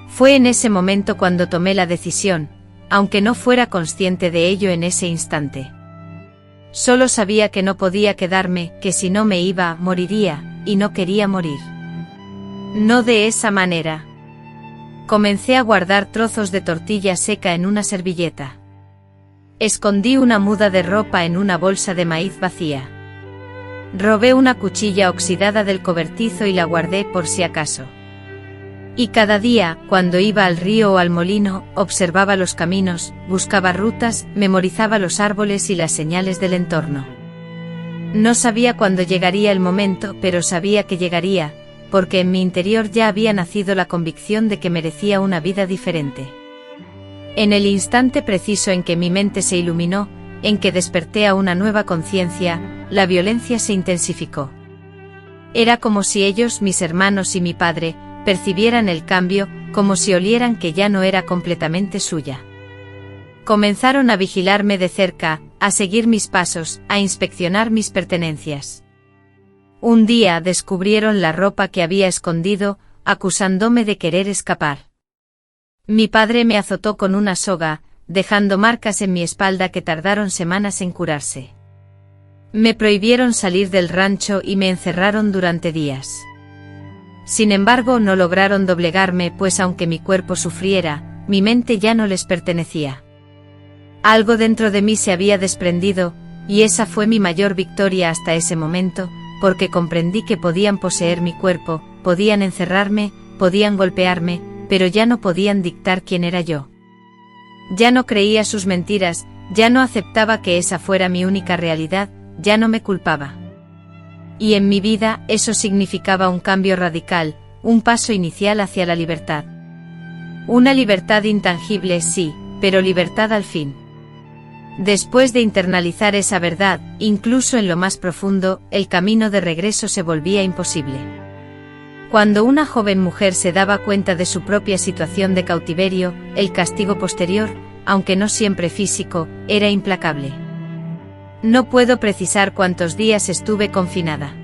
Fue en ese momento cuando tomé la decisión, aunque no fuera consciente de ello en ese instante. Solo sabía que no podía quedarme, que si no me iba, moriría, y no quería morir. No de esa manera. Comencé a guardar trozos de tortilla seca en una servilleta. Escondí una muda de ropa en una bolsa de maíz vacía. Robé una cuchilla oxidada del cobertizo y la guardé por si acaso. Y cada día, cuando iba al río o al molino, observaba los caminos, buscaba rutas, memorizaba los árboles y las señales del entorno. No sabía cuándo llegaría el momento, pero sabía que llegaría, porque en mi interior ya había nacido la convicción de que merecía una vida diferente. En el instante preciso en que mi mente se iluminó, en que desperté a una nueva conciencia, la violencia se intensificó. Era como si ellos, mis hermanos y mi padre, percibieran el cambio, como si olieran que ya no era completamente suya. Comenzaron a vigilarme de cerca, a seguir mis pasos, a inspeccionar mis pertenencias. Un día descubrieron la ropa que había escondido, acusándome de querer escapar. Mi padre me azotó con una soga, dejando marcas en mi espalda que tardaron semanas en curarse. Me prohibieron salir del rancho y me encerraron durante días. Sin embargo, no lograron doblegarme, pues aunque mi cuerpo sufriera, mi mente ya no les pertenecía. Algo dentro de mí se había desprendido, y esa fue mi mayor victoria hasta ese momento, porque comprendí que podían poseer mi cuerpo, podían encerrarme, podían golpearme, pero ya no podían dictar quién era yo. Ya no creía sus mentiras, ya no aceptaba que esa fuera mi única realidad, ya no me culpaba. Y en mi vida, eso significaba un cambio radical, un paso inicial hacia la libertad. Una libertad intangible, sí, pero libertad al fin. Después de internalizar esa verdad, incluso en lo más profundo, el camino de regreso se volvía imposible. Cuando una joven mujer se daba cuenta de su propia situación de cautiverio, el castigo posterior, aunque no siempre físico, era implacable. No puedo precisar cuántos días estuve confinada.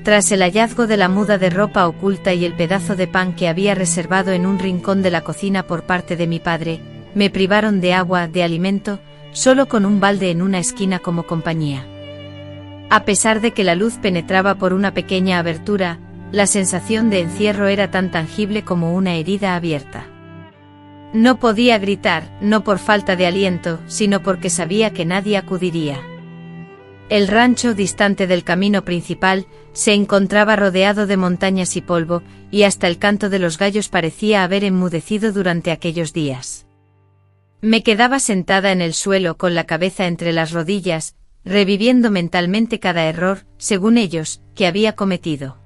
Tras el hallazgo de la muda de ropa oculta y el pedazo de pan que había reservado en un rincón de la cocina por parte de mi padre, me privaron de agua, de alimento, solo con un balde en una esquina como compañía. A pesar de que la luz penetraba por una pequeña abertura, la sensación de encierro era tan tangible como una herida abierta. No podía gritar, no por falta de aliento, sino porque sabía que nadie acudiría. El rancho, distante del camino principal, se encontraba rodeado de montañas y polvo, y hasta el canto de los gallos parecía haber enmudecido durante aquellos días. Me quedaba sentada en el suelo con la cabeza entre las rodillas, reviviendo mentalmente cada error, según ellos, que había cometido.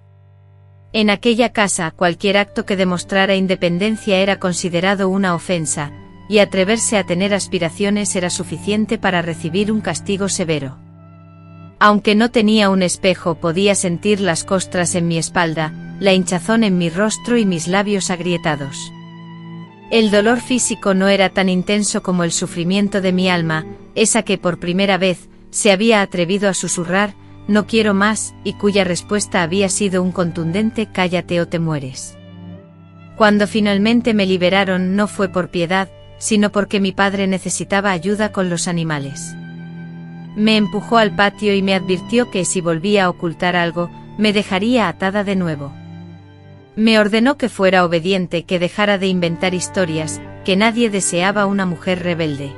En aquella casa, cualquier acto que demostrara independencia era considerado una ofensa, y atreverse a tener aspiraciones era suficiente para recibir un castigo severo. Aunque no tenía un espejo, podía sentir las costras en mi espalda, la hinchazón en mi rostro y mis labios agrietados. El dolor físico no era tan intenso como el sufrimiento de mi alma, esa que por primera vez se había atrevido a susurrar, no quiero más, y cuya respuesta había sido un contundente cállate o te mueres. Cuando finalmente me liberaron no fue por piedad, sino porque mi padre necesitaba ayuda con los animales. Me empujó al patio y me advirtió que si volvía a ocultar algo, me dejaría atada de nuevo. Me ordenó que fuera obediente, que dejara de inventar historias, que nadie deseaba una mujer rebelde.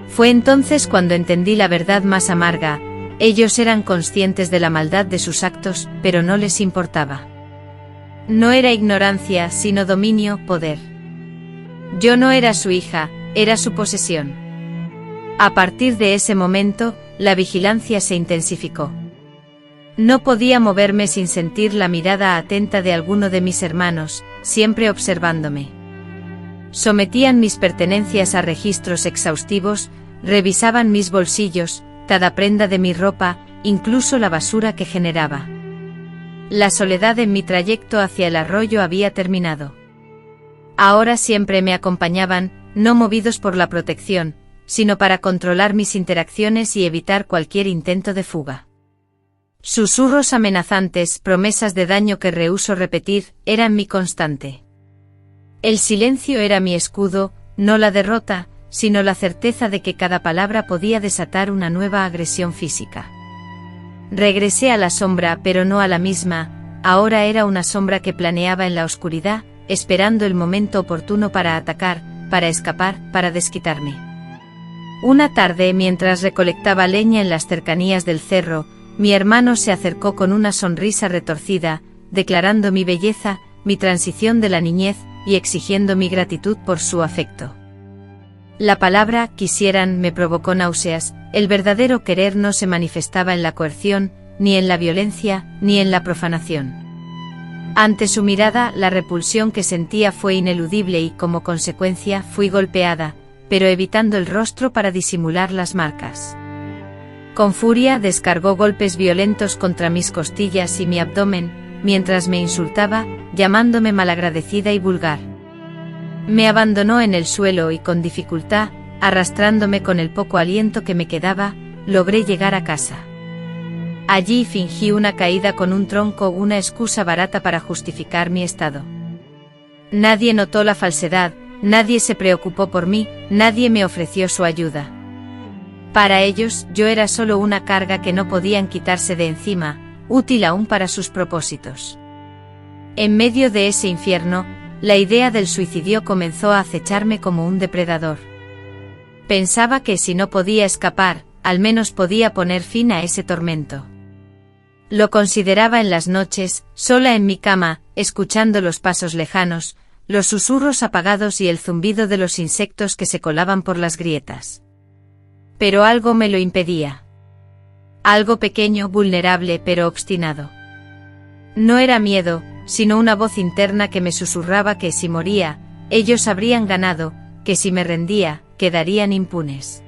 Fue entonces cuando entendí la verdad más amarga. Ellos eran conscientes de la maldad de sus actos, pero no les importaba. No era ignorancia, sino dominio, poder. Yo no era su hija, era su posesión. A partir de ese momento, la vigilancia se intensificó. No podía moverme sin sentir la mirada atenta de alguno de mis hermanos, siempre observándome. Sometían mis pertenencias a registros exhaustivos, revisaban mis bolsillos, cada prenda de mi ropa, incluso la basura que generaba. La soledad en mi trayecto hacia el arroyo había terminado. Ahora siempre me acompañaban, no movidos por la protección, sino para controlar mis interacciones y evitar cualquier intento de fuga. Susurros amenazantes, promesas de daño que rehúso repetir, eran mi constante. El silencio era mi escudo, no la derrota, sino la certeza de que cada palabra podía desatar una nueva agresión física. Regresé a la sombra, pero no a la misma, ahora era una sombra que planeaba en la oscuridad, esperando el momento oportuno para atacar, para escapar, para desquitarme. Una tarde, mientras recolectaba leña en las cercanías del cerro, mi hermano se acercó con una sonrisa retorcida, declarando mi belleza, mi transición de la niñez, y exigiendo mi gratitud por su afecto. La palabra quisieran me provocó náuseas, el verdadero querer no se manifestaba en la coerción, ni en la violencia, ni en la profanación. Ante su mirada, la repulsión que sentía fue ineludible y como consecuencia fui golpeada, pero evitando el rostro para disimular las marcas. Con furia descargó golpes violentos contra mis costillas y mi abdomen, mientras me insultaba, llamándome malagradecida y vulgar. Me abandonó en el suelo y con dificultad, arrastrándome con el poco aliento que me quedaba, logré llegar a casa. Allí fingí una caída con un tronco, una excusa barata para justificar mi estado. Nadie notó la falsedad, nadie se preocupó por mí, nadie me ofreció su ayuda. Para ellos, yo era solo una carga que no podían quitarse de encima, útil aún para sus propósitos. En medio de ese infierno, la idea del suicidio comenzó a acecharme como un depredador. Pensaba que si no podía escapar, al menos podía poner fin a ese tormento. Lo consideraba en las noches, sola en mi cama, escuchando los pasos lejanos, los susurros apagados y el zumbido de los insectos que se colaban por las grietas. Pero algo me lo impedía. Algo pequeño, vulnerable, pero obstinado. No era miedo, sino una voz interna que me susurraba que si moría, ellos habrían ganado, que si me rendía, quedarían impunes.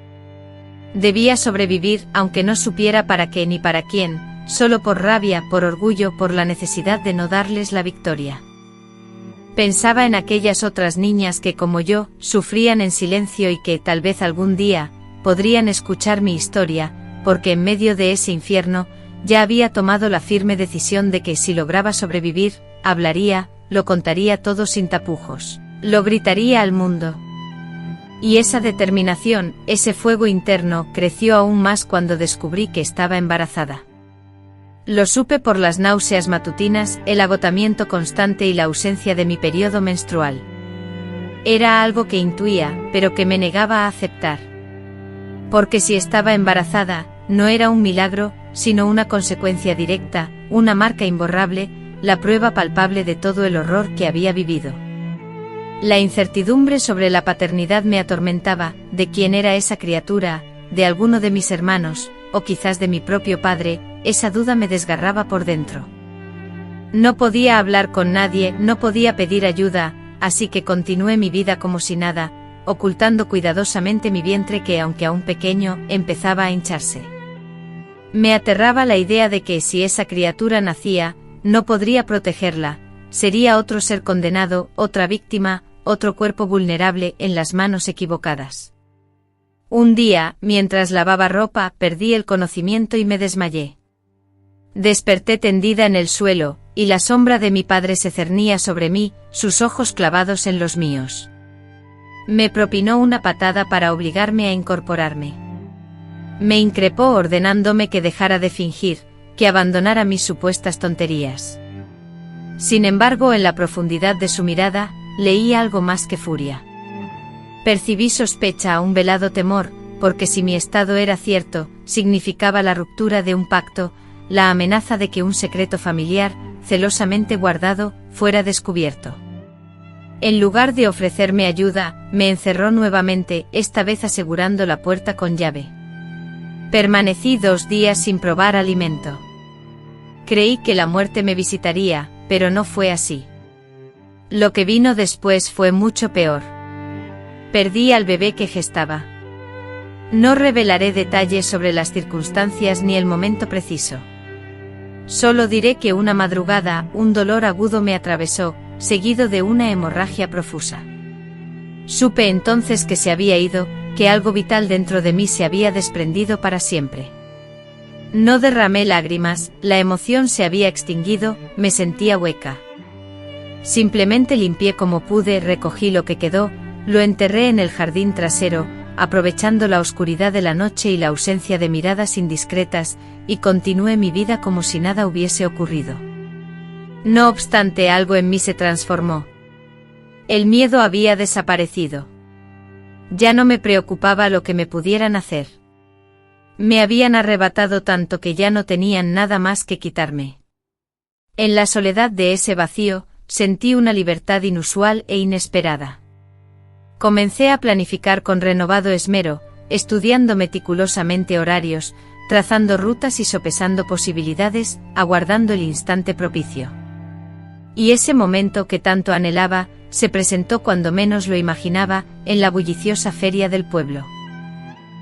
Debía sobrevivir, aunque no supiera para qué ni para quién, solo por rabia, por orgullo, por la necesidad de no darles la victoria. Pensaba en aquellas otras niñas que, como yo, sufrían en silencio y que, tal vez algún día, podrían escuchar mi historia, porque en medio de ese infierno, ya había tomado la firme decisión de que si lograba sobrevivir, hablaría, lo contaría todo sin tapujos, lo gritaría al mundo. Y esa determinación, ese fuego interno, creció aún más cuando descubrí que estaba embarazada. Lo supe por las náuseas matutinas, el agotamiento constante y la ausencia de mi periodo menstrual. Era algo que intuía, pero que me negaba a aceptar. Porque si estaba embarazada, no era un milagro, sino una consecuencia directa, una marca imborrable, la prueba palpable de todo el horror que había vivido. La incertidumbre sobre la paternidad me atormentaba, de quién era esa criatura, de alguno de mis hermanos, o quizás de mi propio padre, esa duda me desgarraba por dentro. No podía hablar con nadie, no podía pedir ayuda, así que continué mi vida como si nada, ocultando cuidadosamente mi vientre que, aunque aún pequeño, empezaba a hincharse. Me aterraba la idea de que si esa criatura nacía, no podría protegerla, sería otro ser condenado, otra víctima, otro cuerpo vulnerable en las manos equivocadas. Un día, mientras lavaba ropa, perdí el conocimiento y me desmayé. Desperté tendida en el suelo, y la sombra de mi padre se cernía sobre mí, sus ojos clavados en los míos. Me propinó una patada para obligarme a incorporarme. Me increpó ordenándome que dejara de fingir, que abandonara mis supuestas tonterías. Sin embargo, en la profundidad de su mirada, leí algo más que furia. Percibí sospecha, un velado temor, porque si mi estado era cierto, significaba la ruptura de un pacto, la amenaza de que un secreto familiar, celosamente guardado, fuera descubierto. En lugar de ofrecerme ayuda, me encerró nuevamente, esta vez asegurando la puerta con llave. Permanecí 2 días sin probar alimento. Creí que la muerte me visitaría, pero no fue así. Lo que vino después fue mucho peor. Perdí al bebé que gestaba. No revelaré detalles sobre las circunstancias ni el momento preciso. Solo diré que una madrugada, un dolor agudo me atravesó, seguido de una hemorragia profusa. Supe entonces que se había ido, que algo vital dentro de mí se había desprendido para siempre. No derramé lágrimas, la emoción se había extinguido, me sentía hueca. Simplemente limpié como pude, recogí lo que quedó, lo enterré en el jardín trasero, aprovechando la oscuridad de la noche y la ausencia de miradas indiscretas, y continué mi vida como si nada hubiese ocurrido. No obstante, algo en mí se transformó. El miedo había desaparecido. Ya no me preocupaba lo que me pudieran hacer. Me habían arrebatado tanto que ya no tenían nada más que quitarme. En la soledad de ese vacío, sentí una libertad inusual e inesperada. Comencé a planificar con renovado esmero, estudiando meticulosamente horarios, trazando rutas y sopesando posibilidades, aguardando el instante propicio. Y ese momento que tanto anhelaba, se presentó cuando menos lo imaginaba, en la bulliciosa feria del pueblo.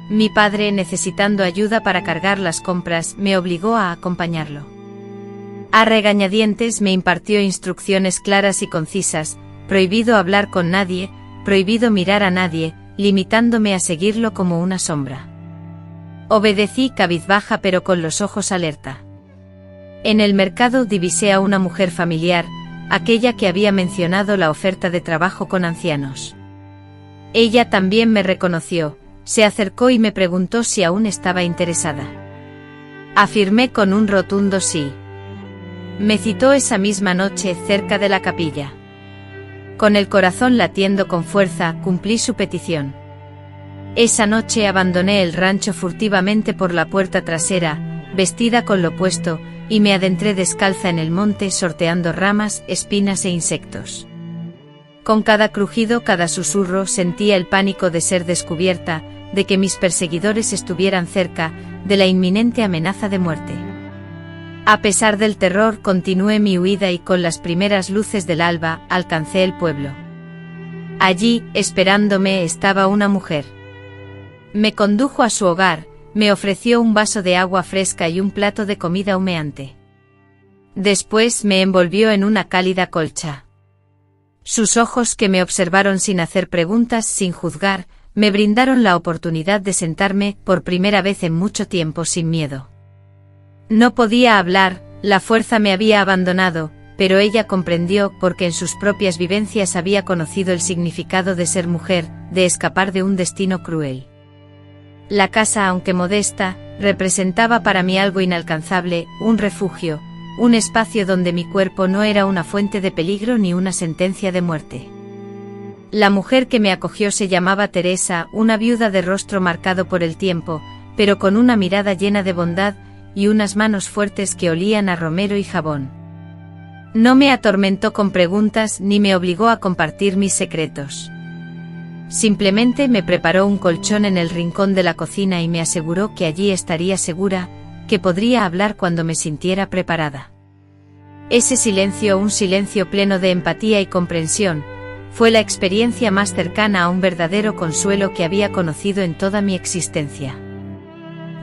Mi padre, necesitando ayuda para cargar las compras, me obligó a acompañarlo. A regañadientes me impartió instrucciones claras y concisas: prohibido hablar con nadie, prohibido mirar a nadie, limitándome a seguirlo como una sombra. Obedecí cabizbaja pero con los ojos alerta. En el mercado divisé a una mujer familiar, aquella que había mencionado la oferta de trabajo con ancianos. Ella también me reconoció, se acercó y me preguntó si aún estaba interesada. Afirmé con un rotundo sí. Me citó esa misma noche cerca de la capilla. Con el corazón latiendo con fuerza, cumplí su petición. Esa noche abandoné el rancho furtivamente por la puerta trasera, vestida con lo puesto, y me adentré descalza en el monte sorteando ramas, espinas e insectos. Con cada crujido, cada susurro, sentía el pánico de ser descubierta, de que mis perseguidores estuvieran cerca, de la inminente amenaza de muerte. A pesar del terror, continué mi huida y con las primeras luces del alba, alcancé el pueblo. Allí, esperándome, estaba una mujer. Me condujo a su hogar, me ofreció un vaso de agua fresca y un plato de comida humeante. Después me envolvió en una cálida colcha. Sus ojos, que me observaron sin hacer preguntas, sin juzgar, me brindaron la oportunidad de sentarme, por primera vez en mucho tiempo, sin miedo. No podía hablar, la fuerza me había abandonado, pero ella comprendió, porque en sus propias vivencias había conocido el significado de ser mujer, de escapar de un destino cruel. La casa, aunque modesta, representaba para mí algo inalcanzable, un refugio, un espacio donde mi cuerpo no era una fuente de peligro ni una sentencia de muerte. La mujer que me acogió se llamaba Teresa, una viuda de rostro marcado por el tiempo, pero con una mirada llena de bondad, y unas manos fuertes que olían a romero y jabón. No me atormentó con preguntas ni me obligó a compartir mis secretos. Simplemente me preparó un colchón en el rincón de la cocina y me aseguró que allí estaría segura, que podría hablar cuando me sintiera preparada. Ese silencio, un silencio pleno de empatía y comprensión, fue la experiencia más cercana a un verdadero consuelo que había conocido en toda mi existencia.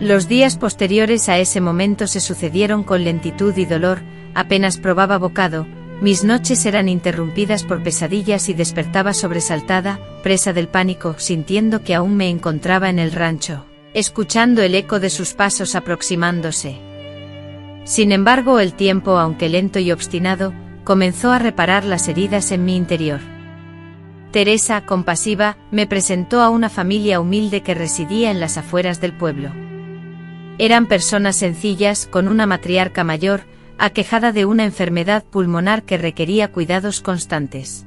Los días posteriores a ese momento se sucedieron con lentitud y dolor, apenas probaba bocado, mis noches eran interrumpidas por pesadillas y despertaba sobresaltada, presa del pánico, sintiendo que aún me encontraba en el rancho, escuchando el eco de sus pasos aproximándose. Sin embargo, el tiempo, aunque lento y obstinado, comenzó a reparar las heridas en mi interior. Teresa, compasiva, me presentó a una familia humilde que residía en las afueras del pueblo. Eran personas sencillas, con una matriarca mayor, aquejada de una enfermedad pulmonar que requería cuidados constantes.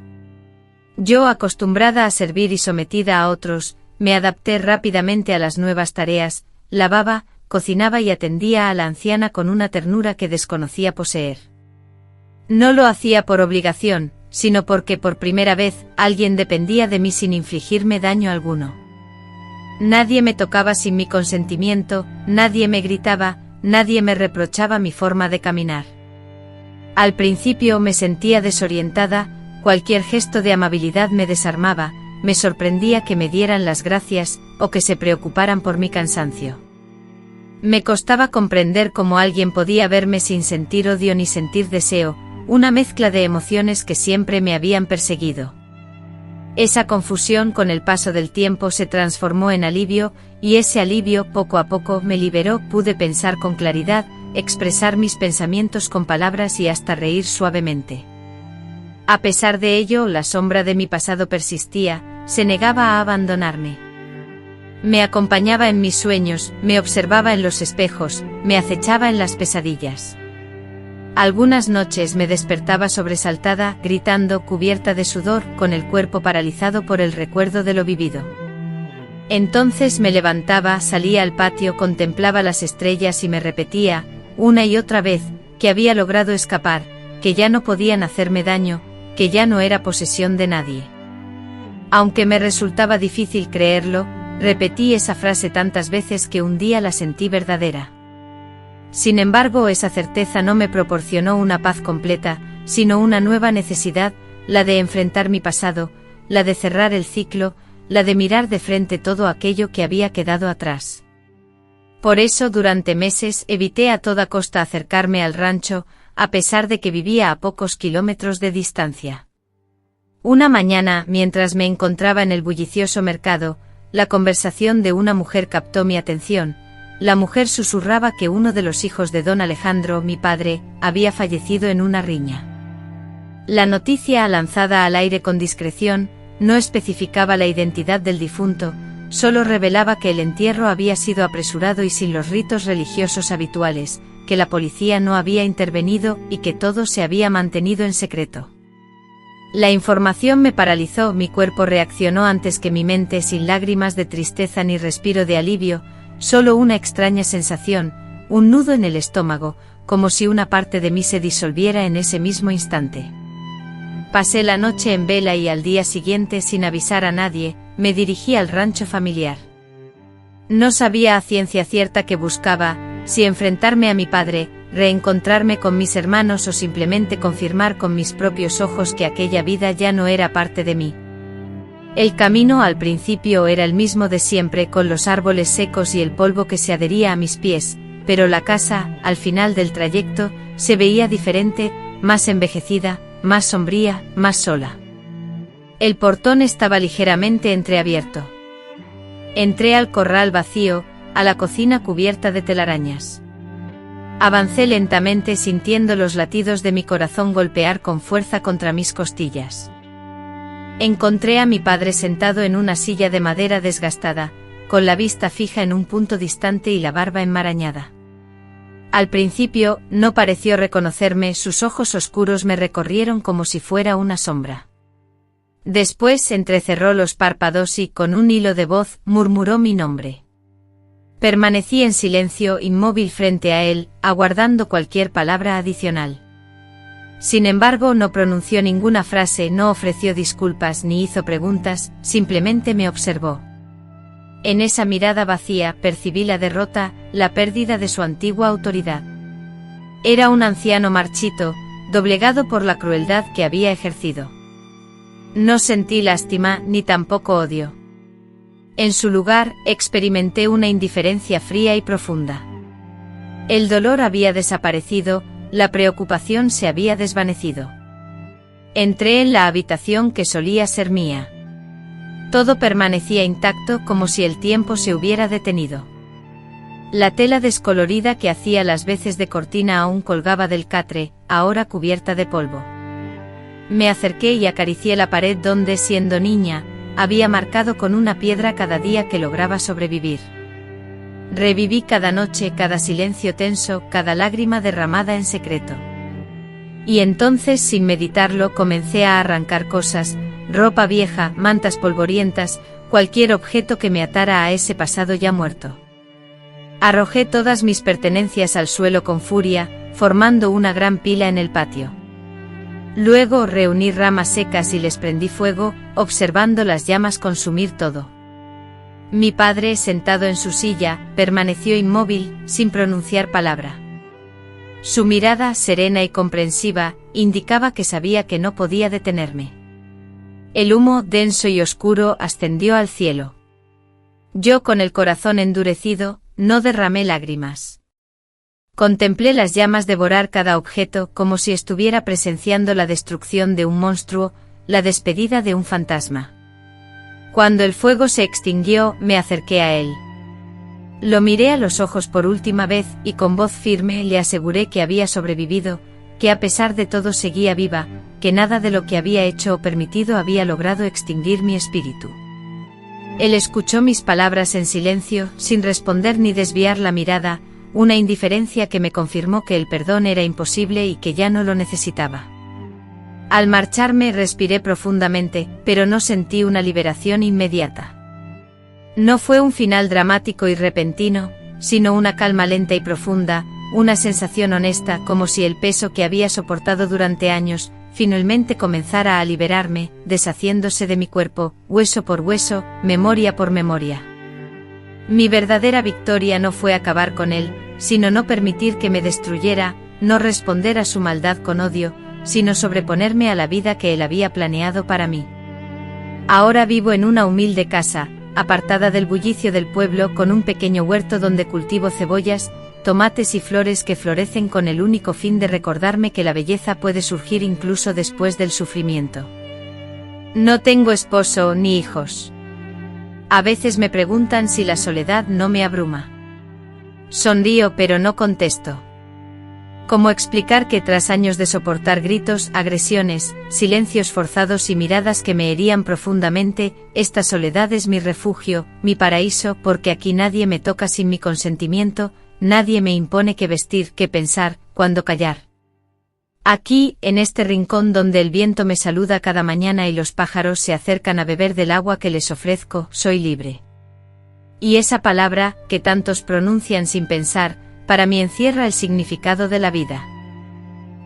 Yo, acostumbrada a servir y sometida a otros, me adapté rápidamente a las nuevas tareas, lavaba, cocinaba y atendía a la anciana con una ternura que desconocía poseer. No lo hacía por obligación, sino porque por primera vez alguien dependía de mí sin infligirme daño alguno. Nadie me tocaba sin mi consentimiento, nadie me gritaba, nadie me reprochaba mi forma de caminar. Al principio me sentía desorientada, cualquier gesto de amabilidad me desarmaba, me sorprendía que me dieran las gracias, o que se preocuparan por mi cansancio. Me costaba comprender cómo alguien podía verme sin sentir odio ni sentir deseo, una mezcla de emociones que siempre me habían perseguido. Esa confusión con el paso del tiempo se transformó en alivio, y ese alivio poco a poco me liberó, pude pensar con claridad, expresar mis pensamientos con palabras y hasta reír suavemente. A pesar de ello, la sombra de mi pasado persistía, se negaba a abandonarme. Me acompañaba en mis sueños, me observaba en los espejos, me acechaba en las pesadillas. Algunas noches me despertaba sobresaltada, gritando, cubierta de sudor, con el cuerpo paralizado por el recuerdo de lo vivido. Entonces me levantaba, salía al patio, contemplaba las estrellas y me repetía, una y otra vez, que había logrado escapar, que ya no podían hacerme daño, que ya no era posesión de nadie. Aunque me resultaba difícil creerlo, repetí esa frase tantas veces que un día la sentí verdadera. Sin embargo, esa certeza no me proporcionó una paz completa, sino una nueva necesidad, la de enfrentar mi pasado, la de cerrar el ciclo, la de mirar de frente todo aquello que había quedado atrás. Por eso durante meses evité a toda costa acercarme al rancho, a pesar de que vivía a pocos kilómetros de distancia. Una mañana, mientras me encontraba en el bullicioso mercado, la conversación de una mujer captó mi atención. La mujer susurraba que uno de los hijos de don Alejandro, mi padre, había fallecido en una riña. La noticia, lanzada al aire con discreción, no especificaba la identidad del difunto, solo revelaba que el entierro había sido apresurado y sin los ritos religiosos habituales, que la policía no había intervenido y que todo se había mantenido en secreto. La información me paralizó, mi cuerpo reaccionó antes que mi mente, sin lágrimas de tristeza ni respiro de alivio, solo una extraña sensación, un nudo en el estómago, como si una parte de mí se disolviera en ese mismo instante. Pasé la noche en vela y al día siguiente, sin avisar a nadie, me dirigí al rancho familiar. No sabía a ciencia cierta qué buscaba, si enfrentarme a mi padre, reencontrarme con mis hermanos o simplemente confirmar con mis propios ojos que aquella vida ya no era parte de mí. El camino al principio era el mismo de siempre, con los árboles secos y el polvo que se adhería a mis pies, pero la casa, al final del trayecto, se veía diferente, más envejecida, más sombría, más sola. El portón estaba ligeramente entreabierto. Entré al corral vacío, a la cocina cubierta de telarañas. Avancé lentamente, sintiendo los latidos de mi corazón golpear con fuerza contra mis costillas. Encontré a mi padre sentado en una silla de madera desgastada, con la vista fija en un punto distante y la barba enmarañada. Al principio, no pareció reconocerme, sus ojos oscuros me recorrieron como si fuera una sombra. Después entrecerró los párpados y, con un hilo de voz, murmuró mi nombre. Permanecí en silencio, inmóvil frente a él, aguardando cualquier palabra adicional. Sin embargo, no pronunció ninguna frase, no ofreció disculpas ni hizo preguntas, simplemente me observó. En esa mirada vacía percibí la derrota, la pérdida de su antigua autoridad. Era un anciano marchito, doblegado por la crueldad que había ejercido. No sentí lástima ni tampoco odio. En su lugar, experimenté una indiferencia fría y profunda. El dolor había desaparecido, la preocupación se había desvanecido. Entré en la habitación que solía ser mía. Todo permanecía intacto, como si el tiempo se hubiera detenido. La tela descolorida que hacía las veces de cortina aún colgaba del catre, ahora cubierta de polvo. Me acerqué y acaricié la pared donde, siendo niña, había marcado con una piedra cada día que lograba sobrevivir. Reviví cada noche, cada silencio tenso, cada lágrima derramada en secreto. Y entonces, sin meditarlo, comencé a arrancar cosas, ropa vieja, mantas polvorientas, cualquier objeto que me atara a ese pasado ya muerto. Arrojé todas mis pertenencias al suelo con furia, formando una gran pila en el patio. Luego reuní ramas secas y les prendí fuego, observando las llamas consumir todo. Mi padre, sentado en su silla, permaneció inmóvil, sin pronunciar palabra. Su mirada, serena y comprensiva, indicaba que sabía que no podía detenerme. El humo, denso y oscuro, ascendió al cielo. Yo, con el corazón endurecido, no derramé lágrimas. Contemplé las llamas devorar cada objeto como si estuviera presenciando la destrucción de un monstruo, la despedida de un fantasma. Cuando el fuego se extinguió, me acerqué a él. Lo miré a los ojos por última vez y con voz firme le aseguré que había sobrevivido, que a pesar de todo seguía viva, que nada de lo que había hecho o permitido había logrado extinguir mi espíritu. Él escuchó mis palabras en silencio, sin responder ni desviar la mirada, una indiferencia que me confirmó que el perdón era imposible y que ya no lo necesitaba. Al marcharme respiré profundamente, pero no sentí una liberación inmediata. No fue un final dramático y repentino, sino una calma lenta y profunda, una sensación honesta como si el peso que había soportado durante años, finalmente comenzara a liberarme, deshaciéndose de mi cuerpo, hueso por hueso, memoria por memoria. Mi verdadera victoria no fue acabar con él, sino no permitir que me destruyera, no responder a su maldad con odio, sino sobreponerme a la vida que él había planeado para mí. Ahora vivo en una humilde casa, apartada del bullicio del pueblo, con un pequeño huerto donde cultivo cebollas, tomates y flores que florecen con el único fin de recordarme que la belleza puede surgir incluso después del sufrimiento. No tengo esposo ni hijos. A veces me preguntan si la soledad no me abruma. Sonrío pero no contesto. ¿Cómo explicar que tras años de soportar gritos, agresiones, silencios forzados y miradas que me herían profundamente, esta soledad es mi refugio, mi paraíso, porque aquí nadie me toca sin mi consentimiento, nadie me impone qué vestir, qué pensar, cuándo callar? Aquí, en este rincón donde el viento me saluda cada mañana y los pájaros se acercan a beber del agua que les ofrezco, soy libre. Y esa palabra, que tantos pronuncian sin pensar, para mí encierra el significado de la vida.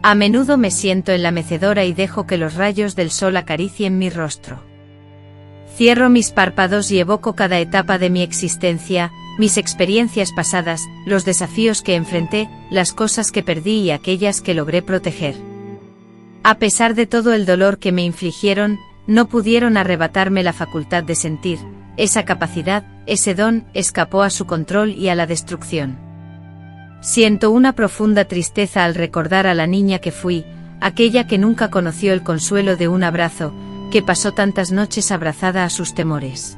A menudo me siento en la mecedora y dejo que los rayos del sol acaricien mi rostro. Cierro mis párpados y evoco cada etapa de mi existencia, mis experiencias pasadas, los desafíos que enfrenté, las cosas que perdí y aquellas que logré proteger. A pesar de todo el dolor que me infligieron, no pudieron arrebatarme la facultad de sentir, esa capacidad, ese don, escapó a su control y a la destrucción. Siento una profunda tristeza al recordar a la niña que fui, aquella que nunca conoció el consuelo de un abrazo, que pasó tantas noches abrazada a sus temores.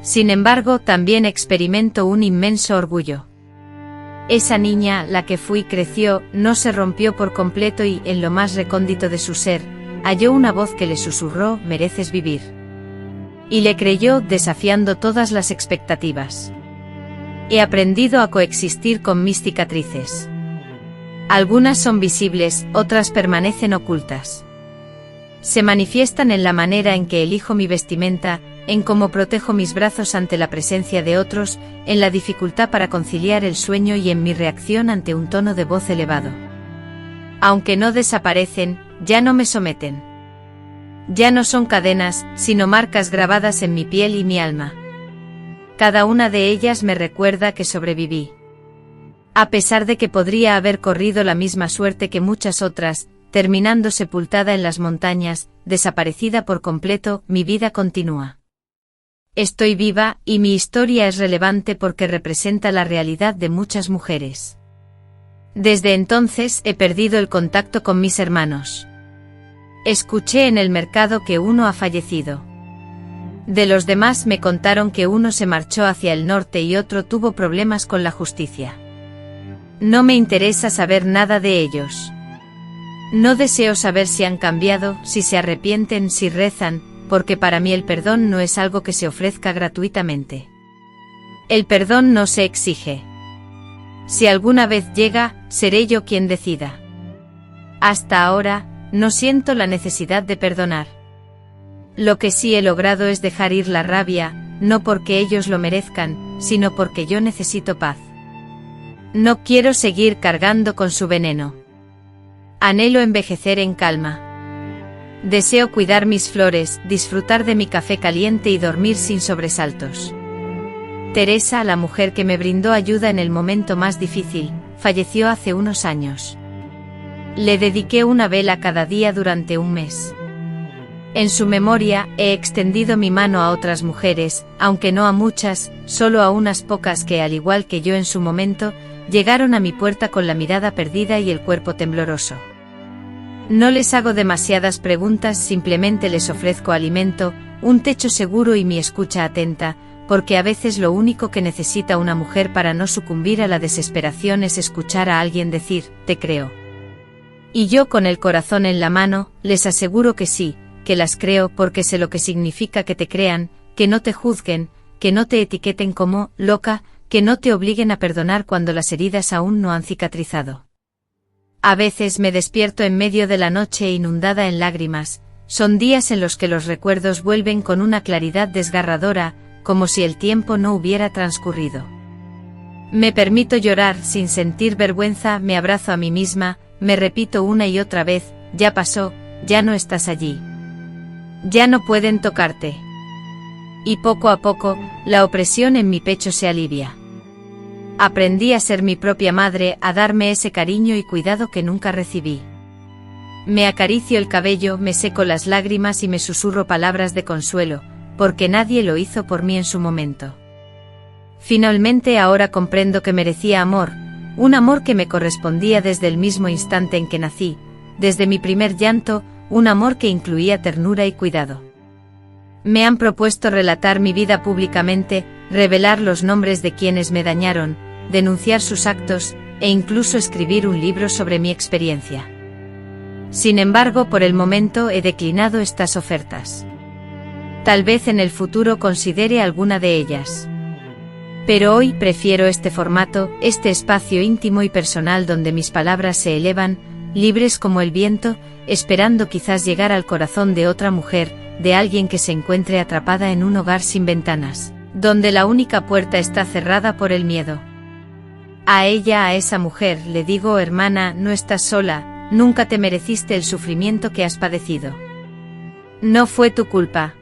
Sin embargo, también experimento un inmenso orgullo. Esa niña, la que fui, creció, no se rompió por completo y, en lo más recóndito de su ser, halló una voz que le susurró: mereces vivir. Y le creyó, desafiando todas las expectativas. He aprendido a coexistir con mis cicatrices. Algunas son visibles, otras permanecen ocultas. Se manifiestan en la manera en que elijo mi vestimenta, en cómo protejo mis brazos ante la presencia de otros, en la dificultad para conciliar el sueño y en mi reacción ante un tono de voz elevado. Aunque no desaparecen, ya no me someten. Ya no son cadenas, sino marcas grabadas en mi piel y mi alma. Cada una de ellas me recuerda que sobreviví. A pesar de que podría haber corrido la misma suerte que muchas otras, terminando sepultada en las montañas, desaparecida por completo, mi vida continúa. Estoy viva, y mi historia es relevante porque representa la realidad de muchas mujeres. Desde entonces he perdido el contacto con mis hermanos. Escuché en el mercado que uno ha fallecido. De los demás me contaron que uno se marchó hacia el norte y otro tuvo problemas con la justicia. No me interesa saber nada de ellos. No deseo saber si han cambiado, si se arrepienten, si rezan, porque para mí el perdón no es algo que se ofrezca gratuitamente. El perdón no se exige. Si alguna vez llega, seré yo quien decida. Hasta ahora, no siento la necesidad de perdonar. Lo que sí he logrado es dejar ir la rabia, no porque ellos lo merezcan, sino porque yo necesito paz. No quiero seguir cargando con su veneno. Anhelo envejecer en calma. Deseo cuidar mis flores, disfrutar de mi café caliente y dormir sin sobresaltos. Teresa, la mujer que me brindó ayuda en el momento más difícil, falleció hace unos años. Le dediqué una vela cada día durante un mes. En su memoria, he extendido mi mano a otras mujeres, aunque no a muchas, solo a unas pocas que, al igual que yo en su momento, llegaron a mi puerta con la mirada perdida y el cuerpo tembloroso. No les hago demasiadas preguntas, simplemente les ofrezco alimento, un techo seguro y mi escucha atenta, porque a veces lo único que necesita una mujer para no sucumbir a la desesperación es escuchar a alguien decir, te creo. Y yo, con el corazón en la mano, les aseguro que sí, que las creo, porque sé lo que significa que te crean, que no te juzguen, que no te etiqueten como loca, que no te obliguen a perdonar cuando las heridas aún no han cicatrizado. A veces me despierto en medio de la noche inundada en lágrimas, son días en los que los recuerdos vuelven con una claridad desgarradora, como si el tiempo no hubiera transcurrido. Me permito llorar sin sentir vergüenza, me abrazo a mí misma, me repito una y otra vez, ya pasó, ya no estás allí. Ya no pueden tocarte. Y poco a poco, la opresión en mi pecho se alivia. Aprendí a ser mi propia madre, a darme ese cariño y cuidado que nunca recibí. Me acaricio el cabello, me seco las lágrimas y me susurro palabras de consuelo, porque nadie lo hizo por mí en su momento. Finalmente ahora comprendo que merecía amor, un amor que me correspondía desde el mismo instante en que nací, desde mi primer llanto, un amor que incluía ternura y cuidado. Me han propuesto relatar mi vida públicamente, revelar los nombres de quienes me dañaron, denunciar sus actos, e incluso escribir un libro sobre mi experiencia. Sin embargo, por el momento he declinado estas ofertas. Tal vez en el futuro considere alguna de ellas. Pero hoy prefiero este formato, este espacio íntimo y personal donde mis palabras se elevan, libres como el viento, esperando quizás llegar al corazón de otra mujer, de alguien que se encuentre atrapada en un hogar sin ventanas, donde la única puerta está cerrada por el miedo. A ella, a esa mujer, le digo, hermana, no estás sola, nunca te mereciste el sufrimiento que has padecido. No fue tu culpa.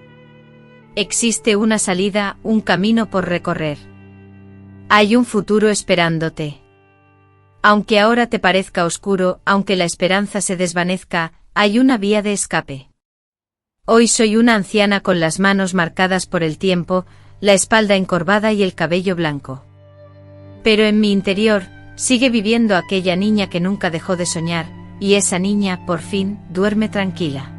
Existe una salida, un camino por recorrer. Hay un futuro esperándote. Aunque ahora te parezca oscuro, aunque la esperanza se desvanezca, hay una vía de escape. Hoy soy una anciana con las manos marcadas por el tiempo, la espalda encorvada y el cabello blanco. Pero en mi interior, sigue viviendo aquella niña que nunca dejó de soñar, y esa niña, por fin, duerme tranquila.